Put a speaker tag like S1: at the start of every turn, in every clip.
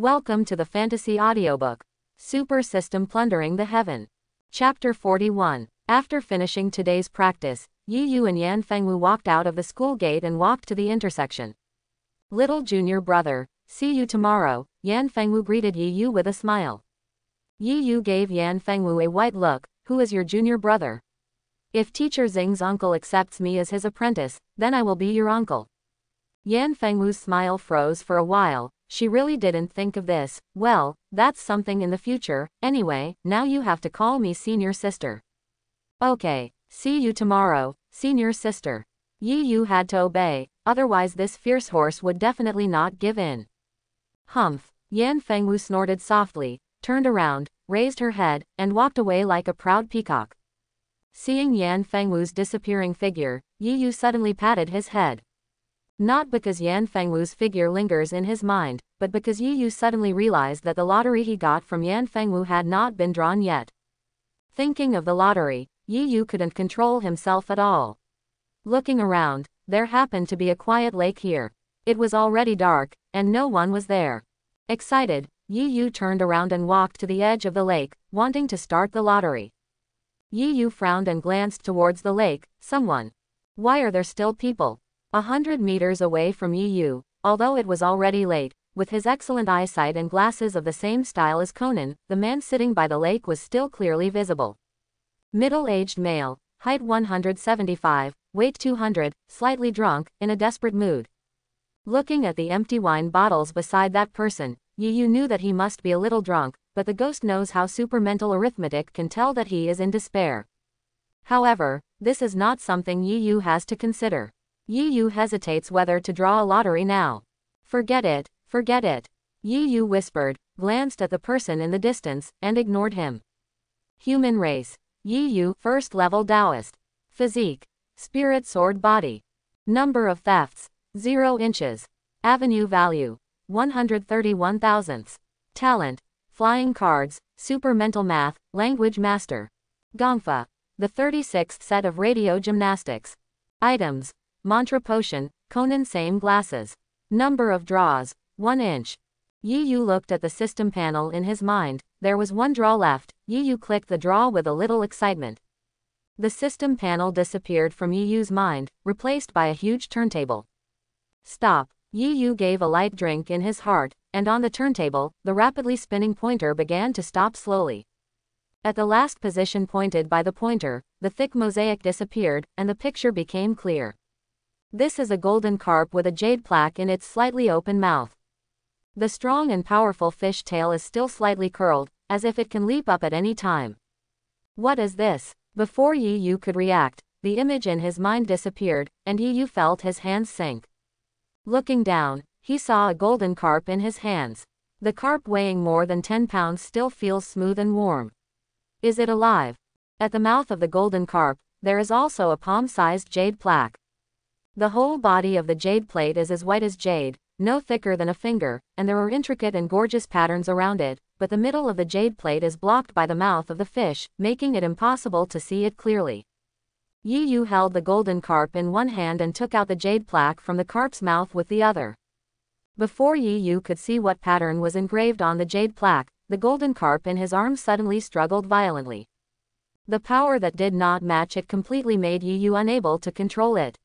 S1: Welcome to the Fantasy Audiobook. Super System Plundering the Heaven. Chapter 41. After finishing today's practice, Yi Yu and Yan Fengwu walked out of the school gate and walked to the intersection. Little junior brother, see you tomorrow, Yan Fengwu greeted Yi Yu with a smile. Yi Yu gave Yan Fengwu a white look. Who is your junior brother? If Teacher Xing's uncle accepts me as his apprentice, then I will be your uncle. Yan Fengwu's smile froze for a while. She really didn't think of this. Well, that's something in the future. Anyway, now you have to call me senior sister. Okay, see you tomorrow, senior sister. Yi Yu had to obey, otherwise this fierce horse would definitely not give in. Humph. Yan Fengwu snorted softly, turned around, raised her head, and walked away like a proud peacock. Seeing Yan Fengwu's disappearing figure, Yi Yu suddenly patted his head. Not because Yan Fengwu's figure lingers in his mind, but because Yi Yu suddenly realized that the lottery he got from Yan Fengwu had not been drawn yet. Thinking of the lottery, Yi Yu couldn't control himself at all. Looking around, there happened to be a quiet lake here. It was already dark, and no one was there. Excited, Yi Yu turned around and walked to the edge of the lake, wanting to start the lottery. Yi Yu frowned and glanced towards the lake. Someone. Why are there still people? 100 meters away from Yi Yu, although it was already late, with his excellent eyesight and glasses of the same style as Conan, the man sitting by the lake was still clearly visible. Middle-aged male, height 175, weight 200, slightly drunk, in a desperate mood. Looking at the empty wine bottles beside that person, Yi Yu knew that he must be a little drunk, but the ghost knows how supermental arithmetic can tell that he is in despair. However, this is not something Yi Yu has to consider. Yi Yu hesitates whether to draw a lottery now. Forget it, forget it. Yi Yu whispered, glanced at the person in the distance, and ignored him. Human race. Yi Yu, first level Taoist. Physique. Spirit sword body. Number of thefts. 0 inches. Avenue value. 131 thousandths. Talent. Flying cards, super mental math, language master. Gongfa. The 36th set of radio gymnastics. Items. Mantra potion, Conan same glasses. Number of draws, 1 inch. Yi Yu looked at the system panel in his mind. There was one draw left. Yi Yu clicked the draw with a little excitement. The system panel disappeared from Yi Yu's mind, replaced by a huge turntable. Stop. Yi Yu gave a light drink in his heart, and on the turntable, the rapidly spinning pointer began to stop slowly. At the last position pointed by the pointer, the thick mosaic disappeared, and the picture became clear. This is a golden carp with a jade plaque in its slightly open mouth. The strong and powerful fish tail is still slightly curled, as if it can leap up at any time. What is this? Before Yi Yu could react, the image in his mind disappeared, and Yi Yu felt his hands sink. Looking down, he saw a golden carp in his hands. The carp weighing more than 10 pounds still feels smooth and warm. Is it alive? At the mouth of the golden carp, there is also a palm-sized jade plaque. The whole body of the jade plate is as white as jade, no thicker than a finger, and there are intricate and gorgeous patterns around it, but the middle of the jade plate is blocked by the mouth of the fish, making it impossible to see it clearly. Yi Yu held the golden carp in one hand and took out the jade plaque from the carp's mouth with the other. Before Yi Yu could see what pattern was engraved on the jade plaque, the golden carp in his arms suddenly struggled violently. The power that did not match it completely made Yi Yu unable to control it.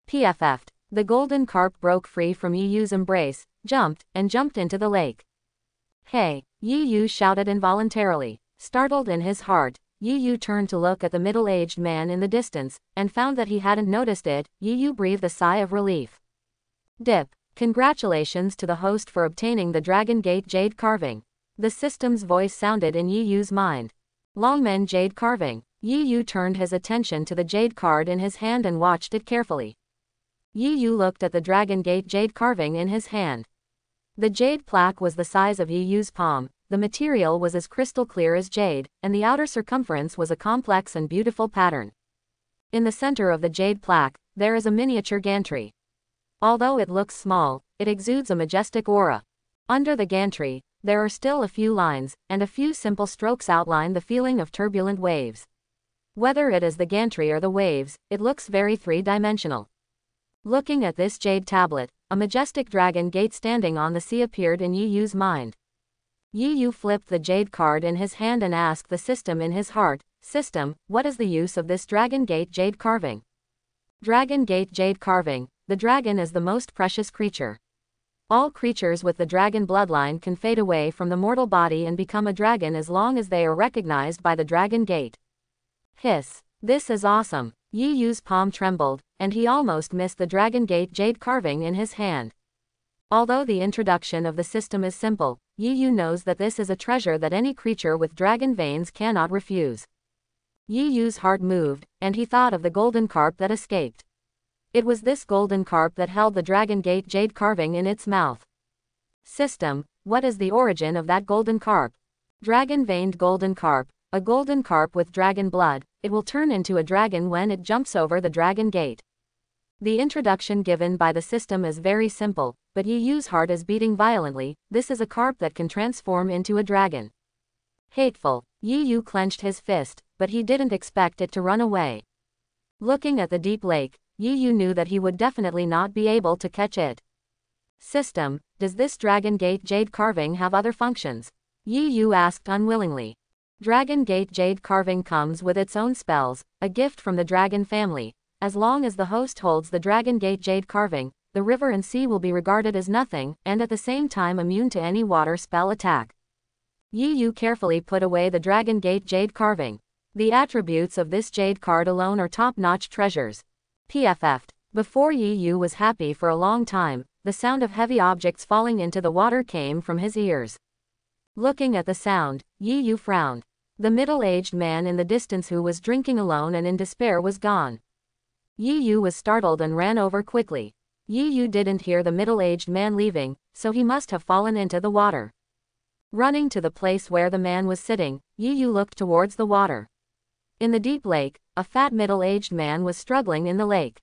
S1: PFF'd. The golden carp broke free from Yi Yu's embrace, jumped into the lake. Hey! Yi Yu shouted involuntarily. Startled in his heart, Yi Yu turned to look at the middle-aged man in the distance, and found that he hadn't noticed it. Yi Yu breathed a sigh of relief. Dip. Congratulations to the host for obtaining the Dragon Gate jade carving. The system's voice sounded in Yi Yu's mind. Longmen jade carving. Yi Yu turned his attention to the jade card in his hand and watched it carefully. Yi Yu looked at the Dragon Gate jade carving in his hand. The jade plaque was the size of Yi Yu's palm, the material was as crystal clear as jade, and the outer circumference was a complex and beautiful pattern. In the center of the jade plaque, there is a miniature gantry. Although it looks small, it exudes a majestic aura. Under the gantry, there are still a few lines, and a few simple strokes outline the feeling of turbulent waves. Whether it is the gantry or the waves, it looks very three-dimensional. Looking at this jade tablet, a majestic dragon gate standing on the sea appeared in Yi Yu's mind. Yi Yu flipped the jade card in his hand and asked the system in his heart, "System, what is the use of this Dragon Gate jade carving?" Dragon Gate jade carving. The dragon is the most precious creature. All creatures with the dragon bloodline can fade away from the mortal body and become a dragon as long as they are recognized by the Dragon Gate. Hiss. This is awesome. Yi Yu's palm trembled, and he almost missed the Dragon Gate jade carving in his hand. Although the introduction of the system is simple, Yi Yu knows that this is a treasure that any creature with dragon veins cannot refuse. Yi Yu's heart moved, and he thought of the golden carp that escaped. It was this golden carp that held the Dragon Gate jade carving in its mouth. System, what is the origin of that golden carp? Dragon-veined golden carp. A golden carp with dragon blood. It will turn into a dragon when it jumps over the Dragon Gate. The introduction given by the system is very simple, but Yi Yu's heart is beating violently. This is a carp that can transform into a dragon. Hateful. Yi Yu clenched his fist, but he didn't expect it to run away. Looking at the deep lake, Yi Yu knew that he would definitely not be able to catch it. System, does this Dragon Gate jade carving have other functions? Yi Yu asked unwillingly. Dragon Gate jade carving comes with its own spells, a gift from the dragon family. As long as the host holds the Dragon Gate jade carving, the river and sea will be regarded as nothing, and at the same time immune to any water spell attack. Yi Yu carefully put away the Dragon Gate jade carving. The attributes of this jade card alone are top-notch treasures. PFF'd. Before Yi Yu was happy for a long time, the sound of heavy objects falling into the water came from his ears. Looking at the sound, Yi Yu frowned. The middle-aged man in the distance who was drinking alone and in despair was gone. Yi Yu was startled and ran over quickly. Yi Yu didn't hear the middle-aged man leaving, so he must have fallen into the water. Running to the place where the man was sitting, Yi Yu looked towards the water. In the deep lake, a fat middle-aged man was struggling in the lake.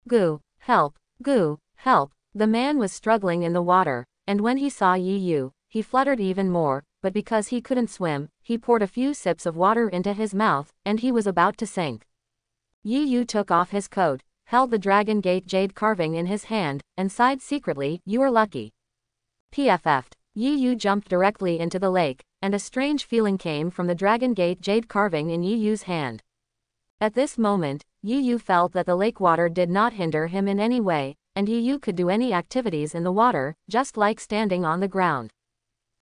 S1: Goo, help, goo, help. The man was struggling in the water, and when he saw Yi Yu, he fluttered even more, but because he couldn't swim, he poured a few sips of water into his mouth, and he was about to sink. Yi Yu took off his coat, held the Dragon Gate jade carving in his hand, and sighed secretly, "You are lucky." PFF'd. Yi Yu jumped directly into the lake, and a strange feeling came from the Dragon Gate jade carving in Yi Yu's hand. At this moment, Yi Yu felt that the lake water did not hinder him in any way, and Yi Yu could do any activities in the water, just like standing on the ground.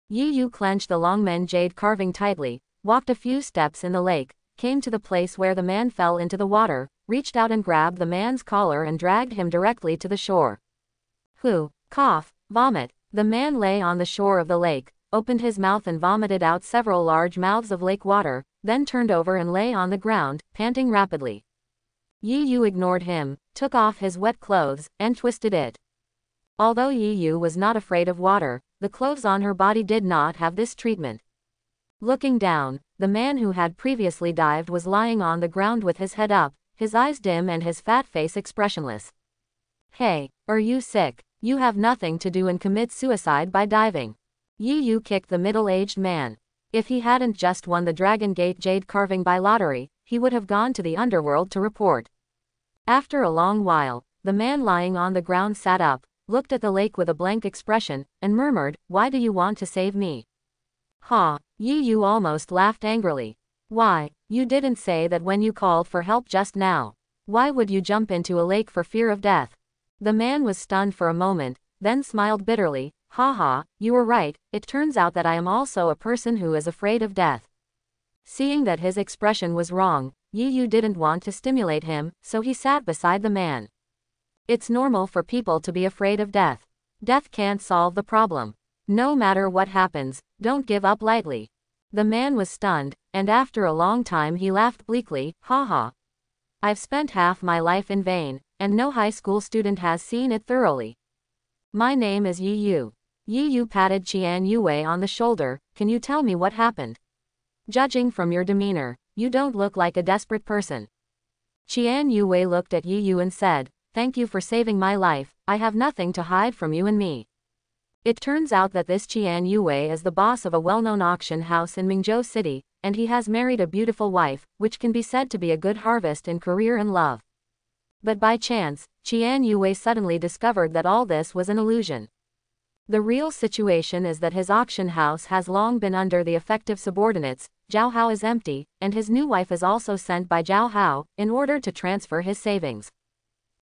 S1: Yi Yu clenched the Longmen jade carving tightly, walked a few steps in the lake, came to the place where the man fell into the water, reached out and grabbed the man's collar and dragged him directly to the shore. Hoo, cough, vomit. The man lay on the shore of the lake, opened his mouth and vomited out several large mouths of lake water, then turned over and lay on the ground, panting rapidly. Yi Yu ignored him, took off his wet clothes, and twisted it. Although Yi Yu was not afraid of water, the clothes on her body did not have this treatment. Looking down, the man who had previously dived was lying on the ground with his head up, his eyes dim and his fat face expressionless. Hey, are you sick? You have nothing to do and commit suicide by diving. Yi Yu kicked the middle-aged man. If he hadn't just won the Dragon Gate jade carving by lottery, he would have gone to the underworld to report. After a long while, the man lying on the ground sat up, looked at the lake with a blank expression, and murmured, "Why do you want to save me?" Ha! Yi Yu almost laughed angrily. Why, you didn't say that when you called for help just now. Why would you jump into a lake for fear of death? The man was stunned for a moment, then smiled bitterly. Ha ha, you were right, it turns out that I am also a person who is afraid of death. Seeing that his expression was wrong, Yi Yu didn't want to stimulate him, so he sat beside the man. It's normal for people to be afraid of death. Death can't solve the problem. No matter what happens, don't give up lightly. The man was stunned, and after a long time he laughed bleakly. Ha ha. I've spent half my life in vain, and no high school student has seen it thoroughly. My name is Yi Yu. Yi Yu patted Qian Yue on the shoulder. Can you tell me what happened? Judging from your demeanor, you don't look like a desperate person. Qian Yue looked at Yi Yu and said, "Thank you for saving my life, I have nothing to hide from you and me." It turns out that this Qian Yue is the boss of a well-known auction house in Mingzhou City, and he has married a beautiful wife, which can be said to be a good harvest in career and love. But by chance, Qian Yue suddenly discovered that all this was an illusion. The real situation is that his auction house has long been under the effective subordinates. Zhao Hao is empty, and his new wife is also sent by Zhao Hao in order to transfer his savings.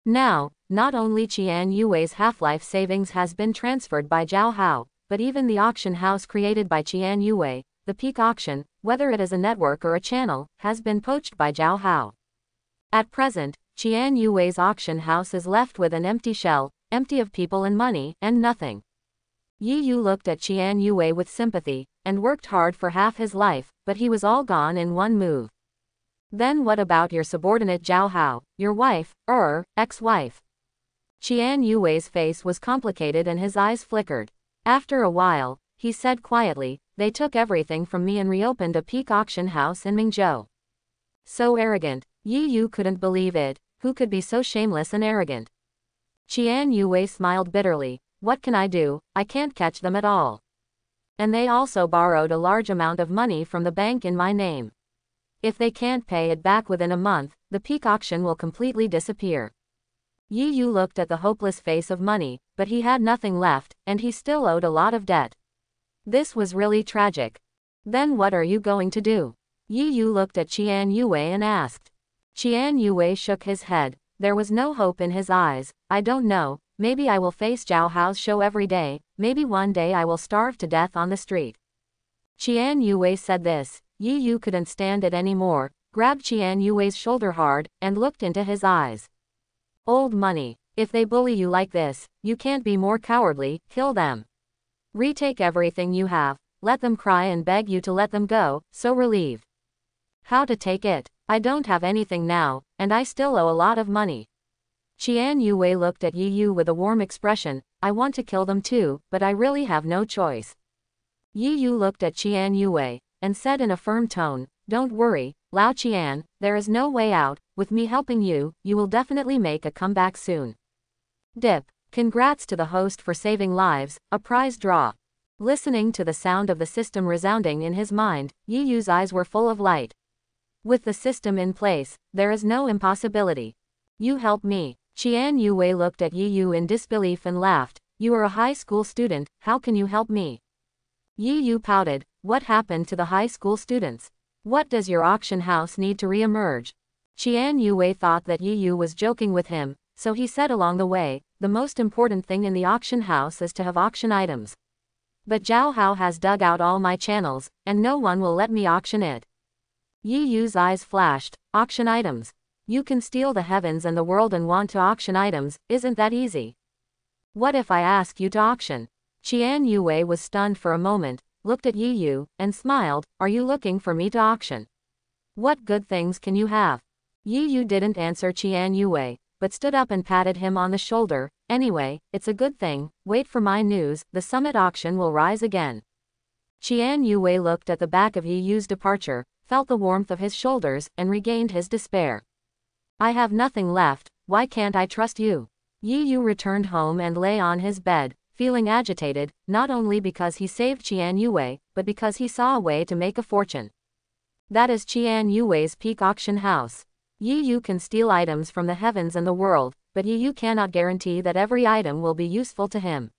S1: Now, not only Qian Yue's half-life savings has been transferred by Zhao Hao, but even the auction house created by Qian Yue, the peak auction, whether it is a network or a channel, has been poached by Zhao Hao. At present, Qian Yue's auction house is left with an empty shell, empty of people and money, and nothing. Yi Yu looked at Qian Yue with sympathy, and worked hard for half his life, but he was all gone in one move. Then what about your subordinate Zhao Hao, your wife, ex-wife? Qian Yue's face was complicated and his eyes flickered. After a while, he said quietly, they took everything from me and reopened a peak auction house in Mingzhou. So arrogant, Yi Yu couldn't believe it. Who could be so shameless and arrogant? Qian Yue smiled bitterly. What can I do? I can't catch them at all. And they also borrowed a large amount of money from the bank in my name. If they can't pay it back within a month, the peak auction will completely disappear. Yi Yu looked at the hopeless face of money, but he had nothing left, and he still owed a lot of debt. This was really tragic. Then what are you going to do? Yi Yu looked at Qian Yue and asked. Qian Yue shook his head. There was no hope in his eyes. I don't know, maybe I will face Zhao Hao's show every day, maybe one day I will starve to death on the street. Qian Yue said this. Yi Yu couldn't stand it anymore, grabbed Qian Yue's shoulder hard, and looked into his eyes. Old money, if they bully you like this, you can't be more cowardly, kill them. Retake everything you have, let them cry and beg you to let them go, so relieved. How to take it? I don't have anything now, and I still owe a lot of money. Qian Yue looked at Yi Yu with a warm expression. I want to kill them too, but I really have no choice. Yi Yu looked at Qian Yue, and said in a firm tone, don't worry, Lao Qian, there is no way out, with me helping you, you will definitely make a comeback soon. Dip. Congrats to the host for saving lives, a prize draw. Listening to the sound of the system resounding in his mind, Yi Yu's eyes were full of light. With the system in place, there is no impossibility. You help me. Qian Yue looked at Yi Yu in disbelief and laughed. You are a high school student, how can you help me? Yi Yu pouted. What happened to the high school students? What does your auction house need to re-emerge? Qian Yue thought that Yi Yu was joking with him, so he said along the way, the most important thing in the auction house is to have auction items. But Zhao Hao has dug out all my channels, and no one will let me auction it. Yi Yu's eyes flashed. Auction items? You can steal the heavens and the world and want to auction items, isn't that easy? What if I ask you to auction? Qian Yue was stunned for a moment, looked at Yi Yu, and smiled. Are you looking for me to auction? What good things can you have? Yi Yu didn't answer Qian Yue, but stood up and patted him on the shoulder. Anyway, it's a good thing, wait for my news, the summit auction will rise again. Qian Yue looked at the back of Yi Yu's departure, felt the warmth of his shoulders, and regained his despair. I have nothing left, why can't I trust you? Yi Yu returned home and lay on his bed, feeling agitated, not only because he saved Qian Yue, but because he saw a way to make a fortune. That is Qian Yue's peak auction house. Yi Yu can steal items from the heavens and the world, but Yi Yu cannot guarantee that every item will be useful to him.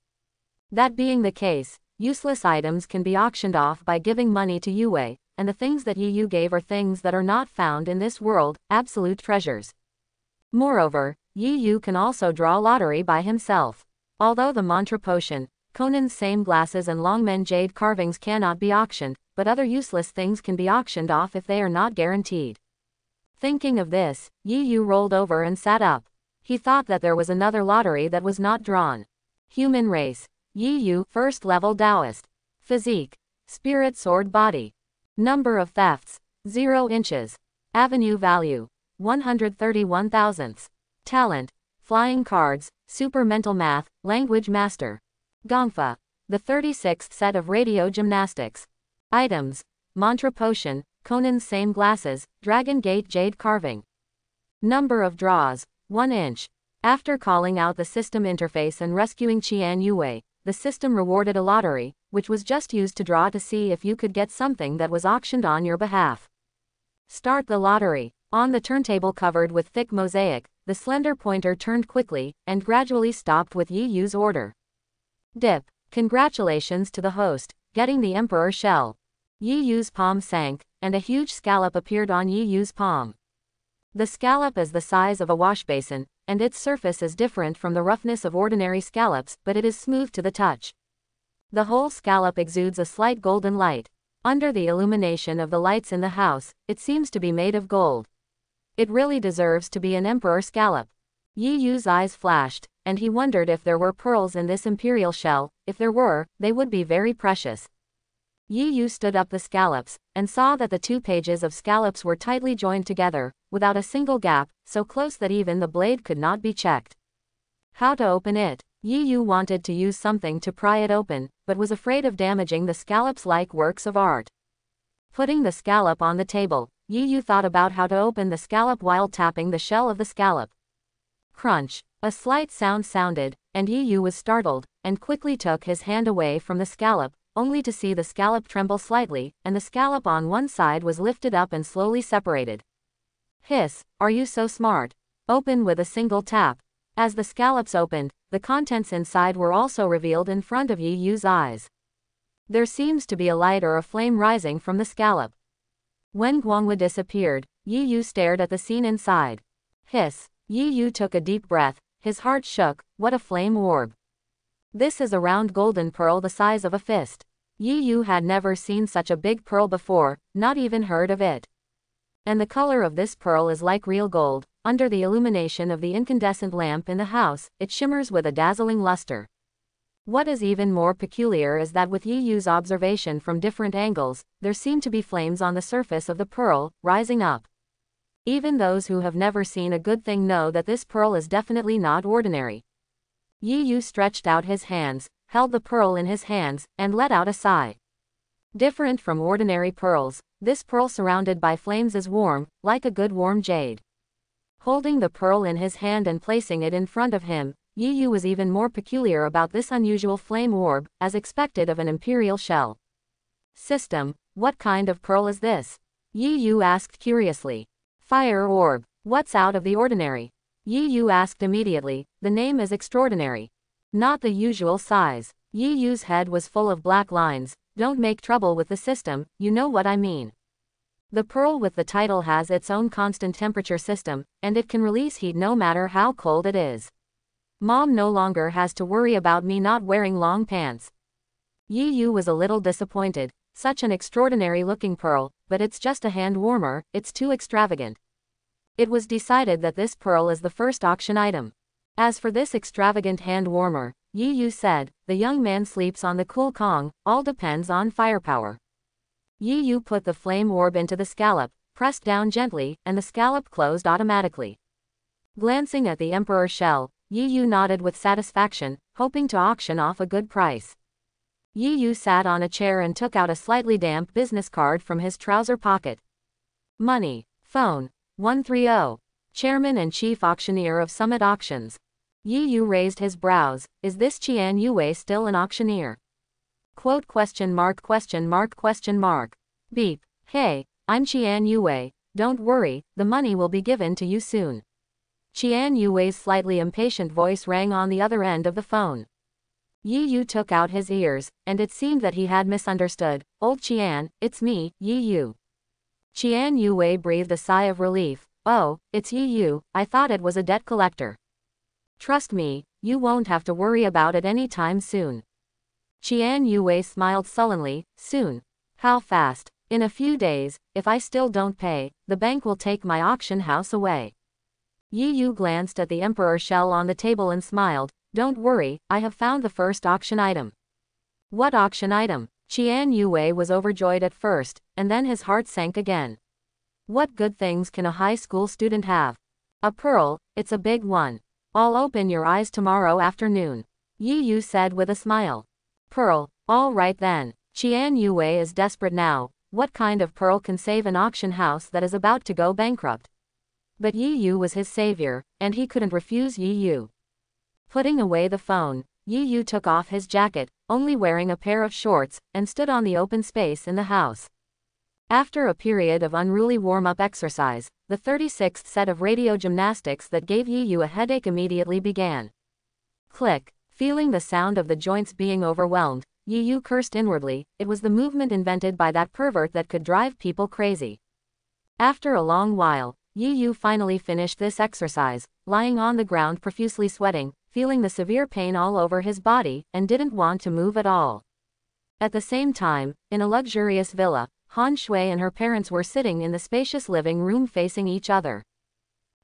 S1: That being the case, useless items can be auctioned off by giving money to Yue, and the things that Yi Yu gave are things that are not found in this world, absolute treasures. Moreover, Yi Yu can also draw lottery by himself. Although the mantra potion, Conan's same glasses and Longmen jade carvings cannot be auctioned, but other useless things can be auctioned off if they are not guaranteed. Thinking of this, Yi Yu rolled over and sat up. He thought that there was another lottery that was not drawn. Human race. Yi Yu, first level Taoist. Physique. Spirit sword body. Number of thefts. 0 inches. Avenue value. 131 thousandths. Talent. Flying cards, super mental math, language master. Gongfa. The 36th set of radio gymnastics. Items. Mantra potion, Conan's same glasses, Dragon Gate jade carving. Number of draws. 1 inch. After calling out the system interface and rescuing Qian Yue, the system rewarded a lottery, which was just used to draw to see if you could get something that was auctioned on your behalf. Start the lottery. On the turntable covered with thick mosaic, the slender pointer turned quickly, and gradually stopped with Yi Yu's order. Dip. Congratulations to the host, getting the emperor shell. Yi Yu's palm sank, and a huge scallop appeared on Yi Yu's palm. The scallop is the size of a washbasin, and its surface is different from the roughness of ordinary scallops, but it is smooth to the touch. The whole scallop exudes a slight golden light. Under the illumination of the lights in the house, it seems to be made of gold. It really deserves to be an emperor scallop. Yi Yu's eyes flashed, and he wondered if there were pearls in this imperial shell. If there were, they would be very precious. Yi Yu stood up the scallops, and saw that the 2 pages of scallops were tightly joined together, without a single gap, so close that even the blade could not be checked. How to open it? Yi Yu wanted to use something to pry it open, but was afraid of damaging the scallops like works of art. Putting the scallop on the table, Yi Yu thought about how to open the scallop while tapping the shell of the scallop. Crunch. A slight sound sounded, and Yi Yu was startled, and quickly took his hand away from the scallop, only to see the scallop tremble slightly, and the scallop on one side was lifted up and slowly separated. Hiss, are you so smart? Open with a single tap. As the scallops opened, the contents inside were also revealed in front of Yi Yu's eyes. There seems to be a light or a flame rising from the scallop. When Guangwu disappeared, Yi Yu stared at the scene inside. Hiss. Yi Yu took a deep breath, his heart shook. What a flame orb. This is a round golden pearl the size of a fist. Yi Yu had never seen such a big pearl before, not even heard of it. And the color of this pearl is like real gold. Under the illumination of the incandescent lamp in the house, it shimmers with a dazzling luster. What is even more peculiar is that with Yi Yu's observation from different angles, there seem to be flames on the surface of the pearl, rising up. Even those who have never seen a good thing know that this pearl is definitely not ordinary. Yi Yu stretched out his hands, held the pearl in his hands, and let out a sigh. Different from ordinary pearls, this pearl surrounded by flames is warm, like a good warm jade. Holding the pearl in his hand and placing it in front of him, Yi Yu was even more peculiar about this unusual flame orb, as expected of an imperial shell. System, what kind of pearl is this? Yi Yu asked curiously. Fire orb, what's out of the ordinary? Yi Yu asked immediately. The name is extraordinary. Not the usual size. Yi Yu's head was full of black lines. Don't make trouble with the system, you know what I mean. The pearl with the title has its own constant temperature system, and it can release heat no matter how cold it is. Mom no longer has to worry about me not wearing long pants. Yi Yu was a little disappointed. Such an extraordinary looking pearl, but it's just a hand warmer, it's too extravagant. It was decided that this pearl is the first auction item. As for this extravagant hand warmer, Yi Yu said, the young man sleeps on the cool Kong, all depends on firepower. Yi Yu put the flame orb into the scallop, pressed down gently, and the scallop closed automatically. Glancing at the emperor's shell, Yi Yu nodded with satisfaction, hoping to auction off a good price. Yi Yu sat on a chair and took out a slightly damp business card from his trouser pocket. Money. Phone. 130. Chairman and Chief Auctioneer of Summit Auctions. Yi Yu raised his brows. Is this Qian Yue still an auctioneer? Quote question mark question mark question mark. Beep. Hey, I'm Qian Yue. Don't worry, the money will be given to you soon. Qian Yue's slightly impatient voice rang on the other end of the phone. Yi Yu took out his ears, and it seemed that he had misunderstood. Old Qian, it's me, Yi Yu. Qian Yue breathed a sigh of relief. Oh, it's Yi Yu, I thought it was a debt collector. Trust me, you won't have to worry about it any time soon. Qian Yue smiled sullenly. Soon. How fast? In a few days, if I still don't pay, the bank will take my auction house away. Yi Yu glanced at the emperor shell on the table and smiled. Don't worry, I have found the first auction item. What auction item? Qian Yue was overjoyed at first, and then his heart sank again. What good things can a high school student have? A pearl, it's a big one. I'll open your eyes tomorrow afternoon. Yi Yu said with a smile. Pearl, all right then. Qian Yue is desperate now. What kind of pearl can save an auction house that is about to go bankrupt? But Yi Yu was his savior, and he couldn't refuse Yi Yu. Putting away the phone, Yi Yu took off his jacket, only wearing a pair of shorts, and stood on the open space in the house. After a period of unruly warm-up exercise, the 36th set of radio gymnastics that gave Yu a headache immediately began. Click. Feeling the sound of the joints being overwhelmed, Yu cursed inwardly. It was the movement invented by that pervert that could drive people crazy. After a long while, Yu finally finished this exercise, lying on the ground profusely sweating, feeling the severe pain all over his body, and didn't want to move at all. At the same time, in a luxurious villa, Han Shui and her parents were sitting in the spacious living room facing each other.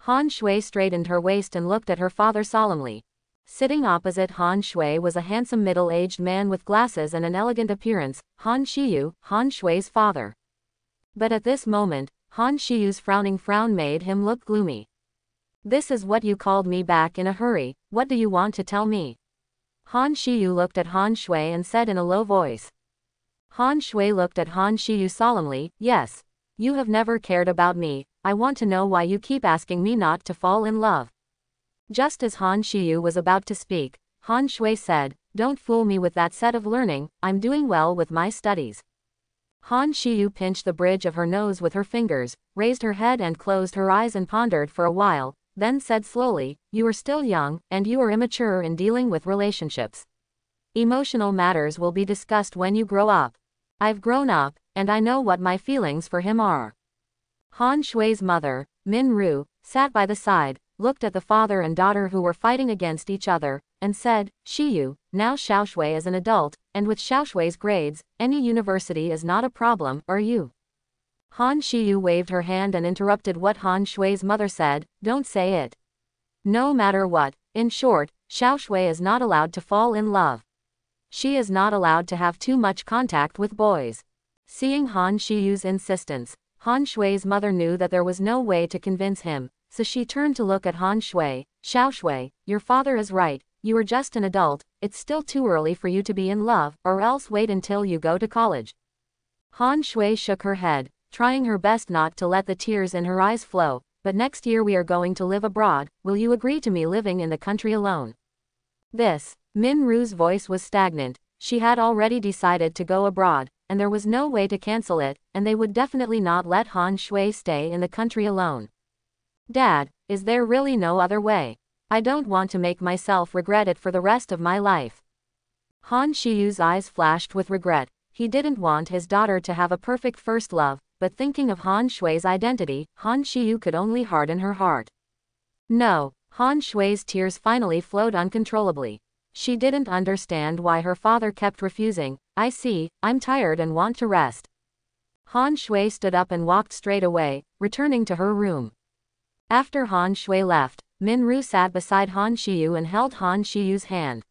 S1: Han Shui straightened her waist and looked at her father solemnly. Sitting opposite Han Shui was a handsome middle-aged man with glasses and an elegant appearance, Han Shiyu, Han Shui's father. But at this moment, Han Shiyu's frowning frown made him look gloomy. "This is what you called me back in a hurry, what do you want to tell me?" Han Shiyu looked at Han Shui and said in a low voice. Han Shui looked at Han Shiyu solemnly, "Yes. You have never cared about me, I want to know why you keep asking me not to fall in love." Just as Han Shiyu was about to speak, Han Shui said, "Don't fool me with that set of learning, I'm doing well with my studies." Han Shiyu pinched the bridge of her nose with her fingers, raised her head and closed her eyes and pondered for a while, then said slowly, "You are still young, and you are immature in dealing with relationships. Emotional matters will be discussed when you grow up. I've grown up, and I know what my feelings for him are." Han Shui's mother, Min Ru, sat by the side, looked at the father and daughter who were fighting against each other, and said, "Shiyu, now Xiaoshui is an adult, and with Xiaoshui's grades, any university is not a problem, are you?" Han Shiyu waved her hand and interrupted what Han Shui's mother said, "Don't say it. No matter what, in short, Xiaoshui is not allowed to fall in love. She is not allowed to have too much contact with boys." Seeing Han Shiyu's insistence, Han Shui's mother knew that there was no way to convince him, so she turned to look at Han Shui. "Xiaoshui, your father is right, you are just an adult, it's still too early for you to be in love, or else wait until you go to college." Han Shui shook her head, trying her best not to let the tears in her eyes flow, "But next year we are going to live abroad, will you agree to me living in the country alone?" Min Ru's voice was stagnant. She had already decided to go abroad, and there was no way to cancel it, and they would definitely not let Han Shui stay in the country alone. "Dad, is there really no other way? I don't want to make myself regret it for the rest of my life." Han Shiyu's eyes flashed with regret. He didn't want his daughter to have a perfect first love, but thinking of Han Shui's identity, Han Shiyu could only harden her heart. No, Han Shui's tears finally flowed uncontrollably. She didn't understand why her father kept refusing. "I see, I'm tired and want to rest." Han Shui stood up and walked straight away, returning to her room. After Han Shui left, Min Ru sat beside Han Shiyu and held Han Shiyu's hand.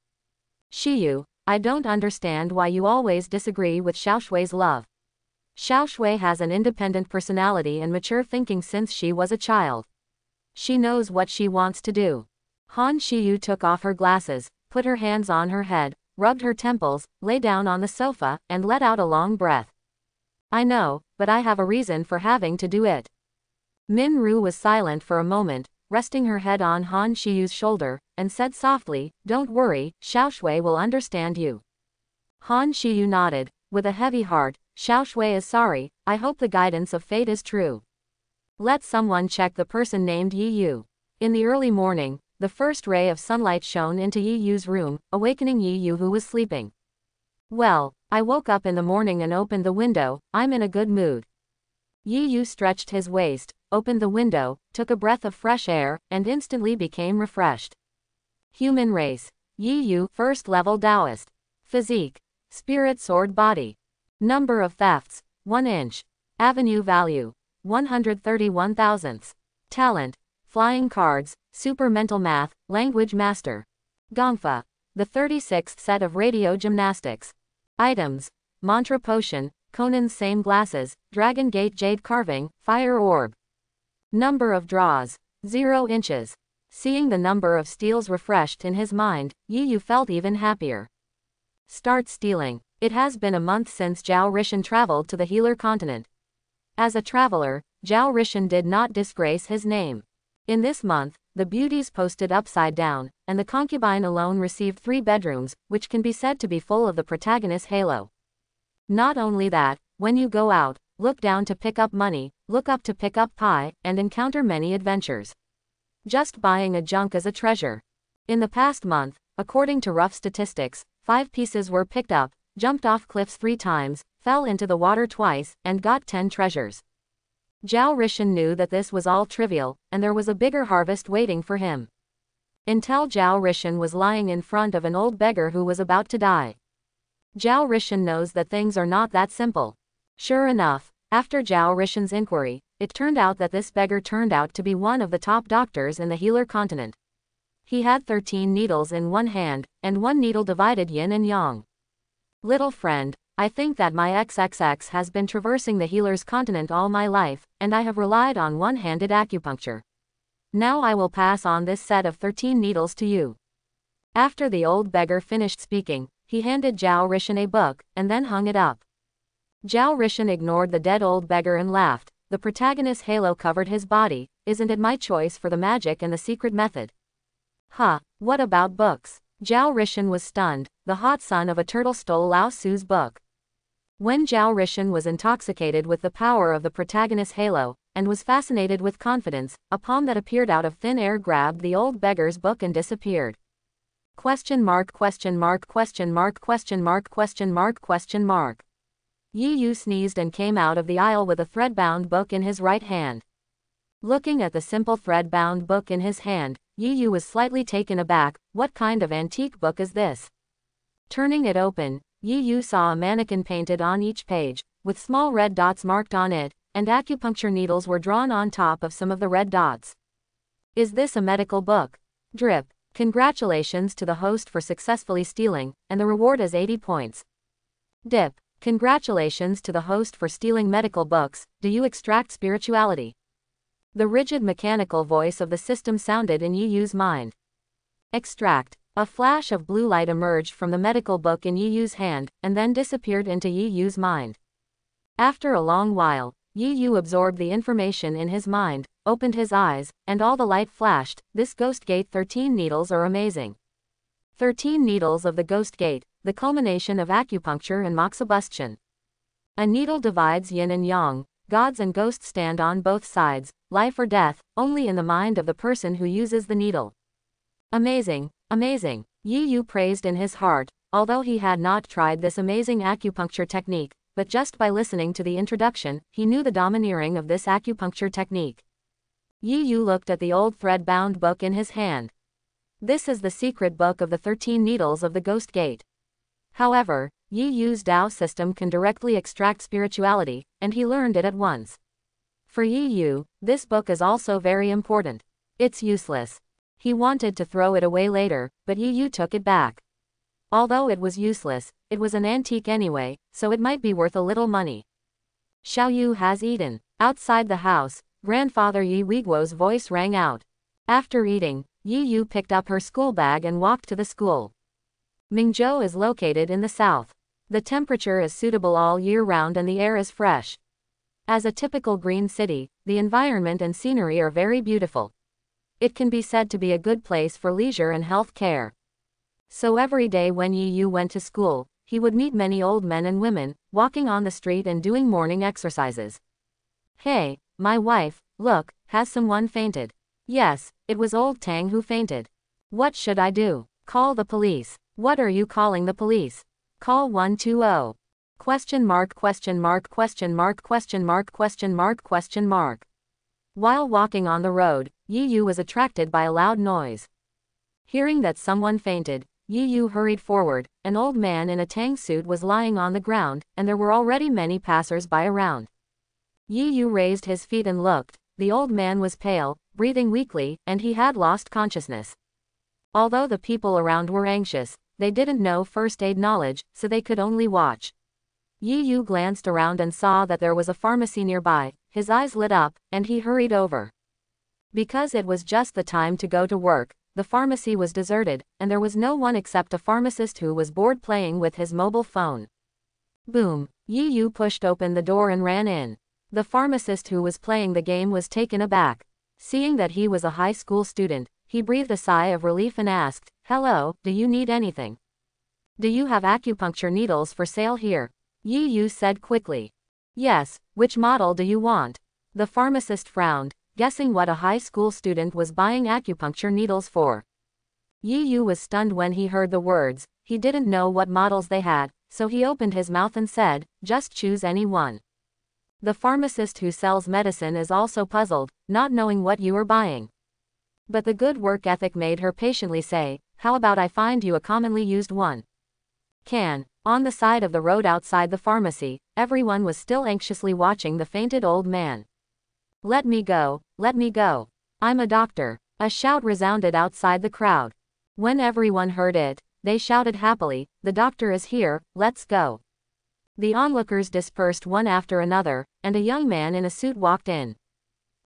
S1: "Shiyu, I don't understand why you always disagree with Xiaoshui's love. Xiaoshui has an independent personality and mature thinking since she was a child. She knows what she wants to do." Han Shiyu took off her glasses, put her hands on her head, rubbed her temples, lay down on the sofa, and let out a long breath. "I know, but I have a reason for having to do it." Min Ru was silent for a moment, resting her head on Han Shiyu's shoulder, and said softly, "Don't worry, Xiaoshui will understand you." Han Shiyu nodded, with a heavy heart. "Xiaoshui is sorry, I hope the guidance of fate is true. Let someone check the person named Yi Yu." In the early morning, the first ray of sunlight shone into Yi Yu's room, awakening Yi Yu who was sleeping. "Well, I woke up in the morning and opened the window, I'm in a good mood." Yi Yu stretched his waist, opened the window, took a breath of fresh air, and instantly became refreshed. Human race. Yi Yu, first level Taoist. Physique. Spirit sword body. Number of thefts, 1 inch. Avenue value, 131 thousandths. Talent. Flying cards, super mental math, language master. Gongfa. The 36th set of radio gymnastics. Items. Mantra potion, Conan's same glasses, Dragon Gate jade carving, fire orb. Number of draws, 0 inches. Seeing the number of steals refreshed in his mind, Yi Yu felt even happier. Start stealing. It has been a month since Zhao Rishan traveled to the healer continent. As a traveler, Zhao Rishan did not disgrace his name. In this month, the beauties posted upside down, and the concubine alone received 3 bedrooms, which can be said to be full of the protagonist's halo. Not only that, when you go out, look down to pick up money, look up to pick up pie, and encounter many adventures. Just buying a junk is a treasure. In the past month, according to rough statistics, 5 pieces were picked up, jumped off cliffs 3 times, fell into the water twice, and got 10 treasures. Zhao Rishan knew that this was all trivial, and there was a bigger harvest waiting for him. Until Zhao Rishan was lying in front of an old beggar who was about to die. Zhao Rishan knows that things are not that simple. Sure enough, after Zhao Rishan's inquiry, it turned out that this beggar turned out to be one of the top doctors in the healer continent. He had 13 needles in one hand, and one needle divided yin and yang. Little friend, I think that my XXX has been traversing the healer's continent all my life, and I have relied on one-handed acupuncture. Now I will pass on this set of 13 needles to you. After the old beggar finished speaking, he handed Zhao Rishan a book, and then hung it up. Zhao Rishan ignored the dead old beggar and laughed. The protagonist's halo covered his body. Isn't it my choice for the magic and the secret method? Huh, what about books? Zhao Rishan was stunned. The hot son of a turtle stole Lao Su's book. When Zhao Rishan was intoxicated with the power of the protagonist's halo, and was fascinated with confidence, a palm that appeared out of thin air grabbed the old beggar's book and disappeared. Question mark, question mark, question mark, question mark, question mark, question mark. Yi Yu sneezed and came out of the aisle with a thread-bound book in his right hand. Looking at the simple thread-bound book in his hand, Yi Yu was slightly taken aback. What kind of antique book is this? Turning it open, Yi Yu saw a mannequin painted on each page, with small red dots marked on it, and acupuncture needles were drawn on top of some of the red dots. Is this a medical book? Drip. Congratulations to the host for successfully stealing, and the reward is 80 points. Dip. Congratulations to the host for stealing medical books. Do you extract spirituality? The rigid mechanical voice of the system sounded in Yi Yu's mind. Extract. A flash of blue light emerged from the medical book in Yi Yu's hand, and then disappeared into Yi Yu's mind. After a long while, Yi Yu absorbed the information in his mind, opened his eyes, and all the light flashed. This Ghost Gate 13 needles are amazing. 13 needles of the Ghost Gate, the culmination of acupuncture and moxibustion. A needle divides yin and yang, gods and ghosts stand on both sides, life or death, only in the mind of the person who uses the needle. Amazing, amazing, Yi Yu praised in his heart, although he had not tried this amazing acupuncture technique, but just by listening to the introduction, he knew the domineering of this acupuncture technique. Yi Yu looked at the old thread-bound book in his hand. This is the secret book of the 13 needles of the Ghost Gate. However, Yi Yu's Tao system can directly extract spirituality, and he learned it at once. For Yi Yu, this book is also very important. It's useless. He wanted to throw it away later, but Yi Yu took it back. Although it was useless, it was an antique anyway, so it might be worth a little money. Xiao Yu has eaten. Outside the house, Grandfather Yi Weiguo's voice rang out. After eating, Yi Yu picked up her school bag and walked to the school. Mingzhou is located in the south. The temperature is suitable all year round and the air is fresh. As a typical green city, the environment and scenery are very beautiful. It can be said to be a good place for leisure and health care. So every day when Yi Yu went to school, he would meet many old men and women, walking on the street and doing morning exercises. Hey, my wife, look, has someone fainted? Yes, it was old Tang who fainted. What should I do? Call the police. What are you calling the police? Call 120. Question mark, question mark, question mark, question mark, question mark, question mark. While walking on the road, Yi Yu was attracted by a loud noise. Hearing that someone fainted, Yi Yu hurried forward. An old man in a Tang suit was lying on the ground, and there were already many passers-by around. Yi Yu raised his feet and looked. The old man was pale, breathing weakly, and he had lost consciousness. Although the people around were anxious, they didn't know first aid knowledge, so they could only watch. Yi Yu glanced around and saw that there was a pharmacy nearby. His eyes lit up, and he hurried over. Because it was just the time to go to work, the pharmacy was deserted, and there was no one except a pharmacist who was bored playing with his mobile phone. Boom! Yi Yu pushed open the door and ran in. The pharmacist who was playing the game was taken aback. Seeing that he was a high school student, he breathed a sigh of relief and asked, "Hello, do you need anything? Do you have acupuncture needles for sale here?" Yi Yu said quickly. Yes, which model do you want? The pharmacist frowned, guessing what a high school student was buying acupuncture needles for. Yi Yu was stunned when he heard the words. He didn't know what models they had, so he opened his mouth and said, just choose any one. The pharmacist who sells medicine is also puzzled, not knowing what you are buying. But the good work ethic made her patiently say, how about I find you a commonly used one? On the side of the road outside the pharmacy, everyone was still anxiously watching the fainted old man. Let me go, let me go. I'm a doctor. A shout resounded outside the crowd. When everyone heard it, they shouted happily, the doctor is here, let's go. The onlookers dispersed one after another, and a young man in a suit walked in.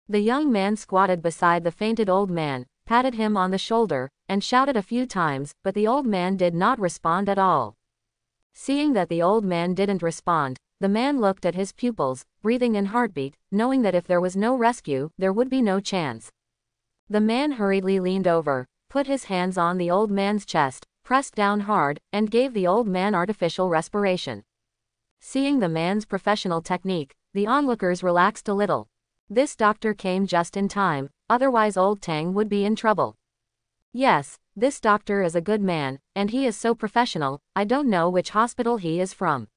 S1: The young man squatted beside the fainted old man, patted him on the shoulder, and shouted a few times, but the old man did not respond at all. Seeing that the old man didn't respond, the man looked at his pupils, breathing in heartbeat, knowing that if there was no rescue, there would be no chance. The man hurriedly leaned over, put his hands on the old man's chest, pressed down hard, and gave the old man artificial respiration. Seeing the man's professional technique, the onlookers relaxed a little. This doctor came just in time, otherwise old Tang would be in trouble. Yes, this doctor is a good man, and he is so professional, I don't know which hospital he is from.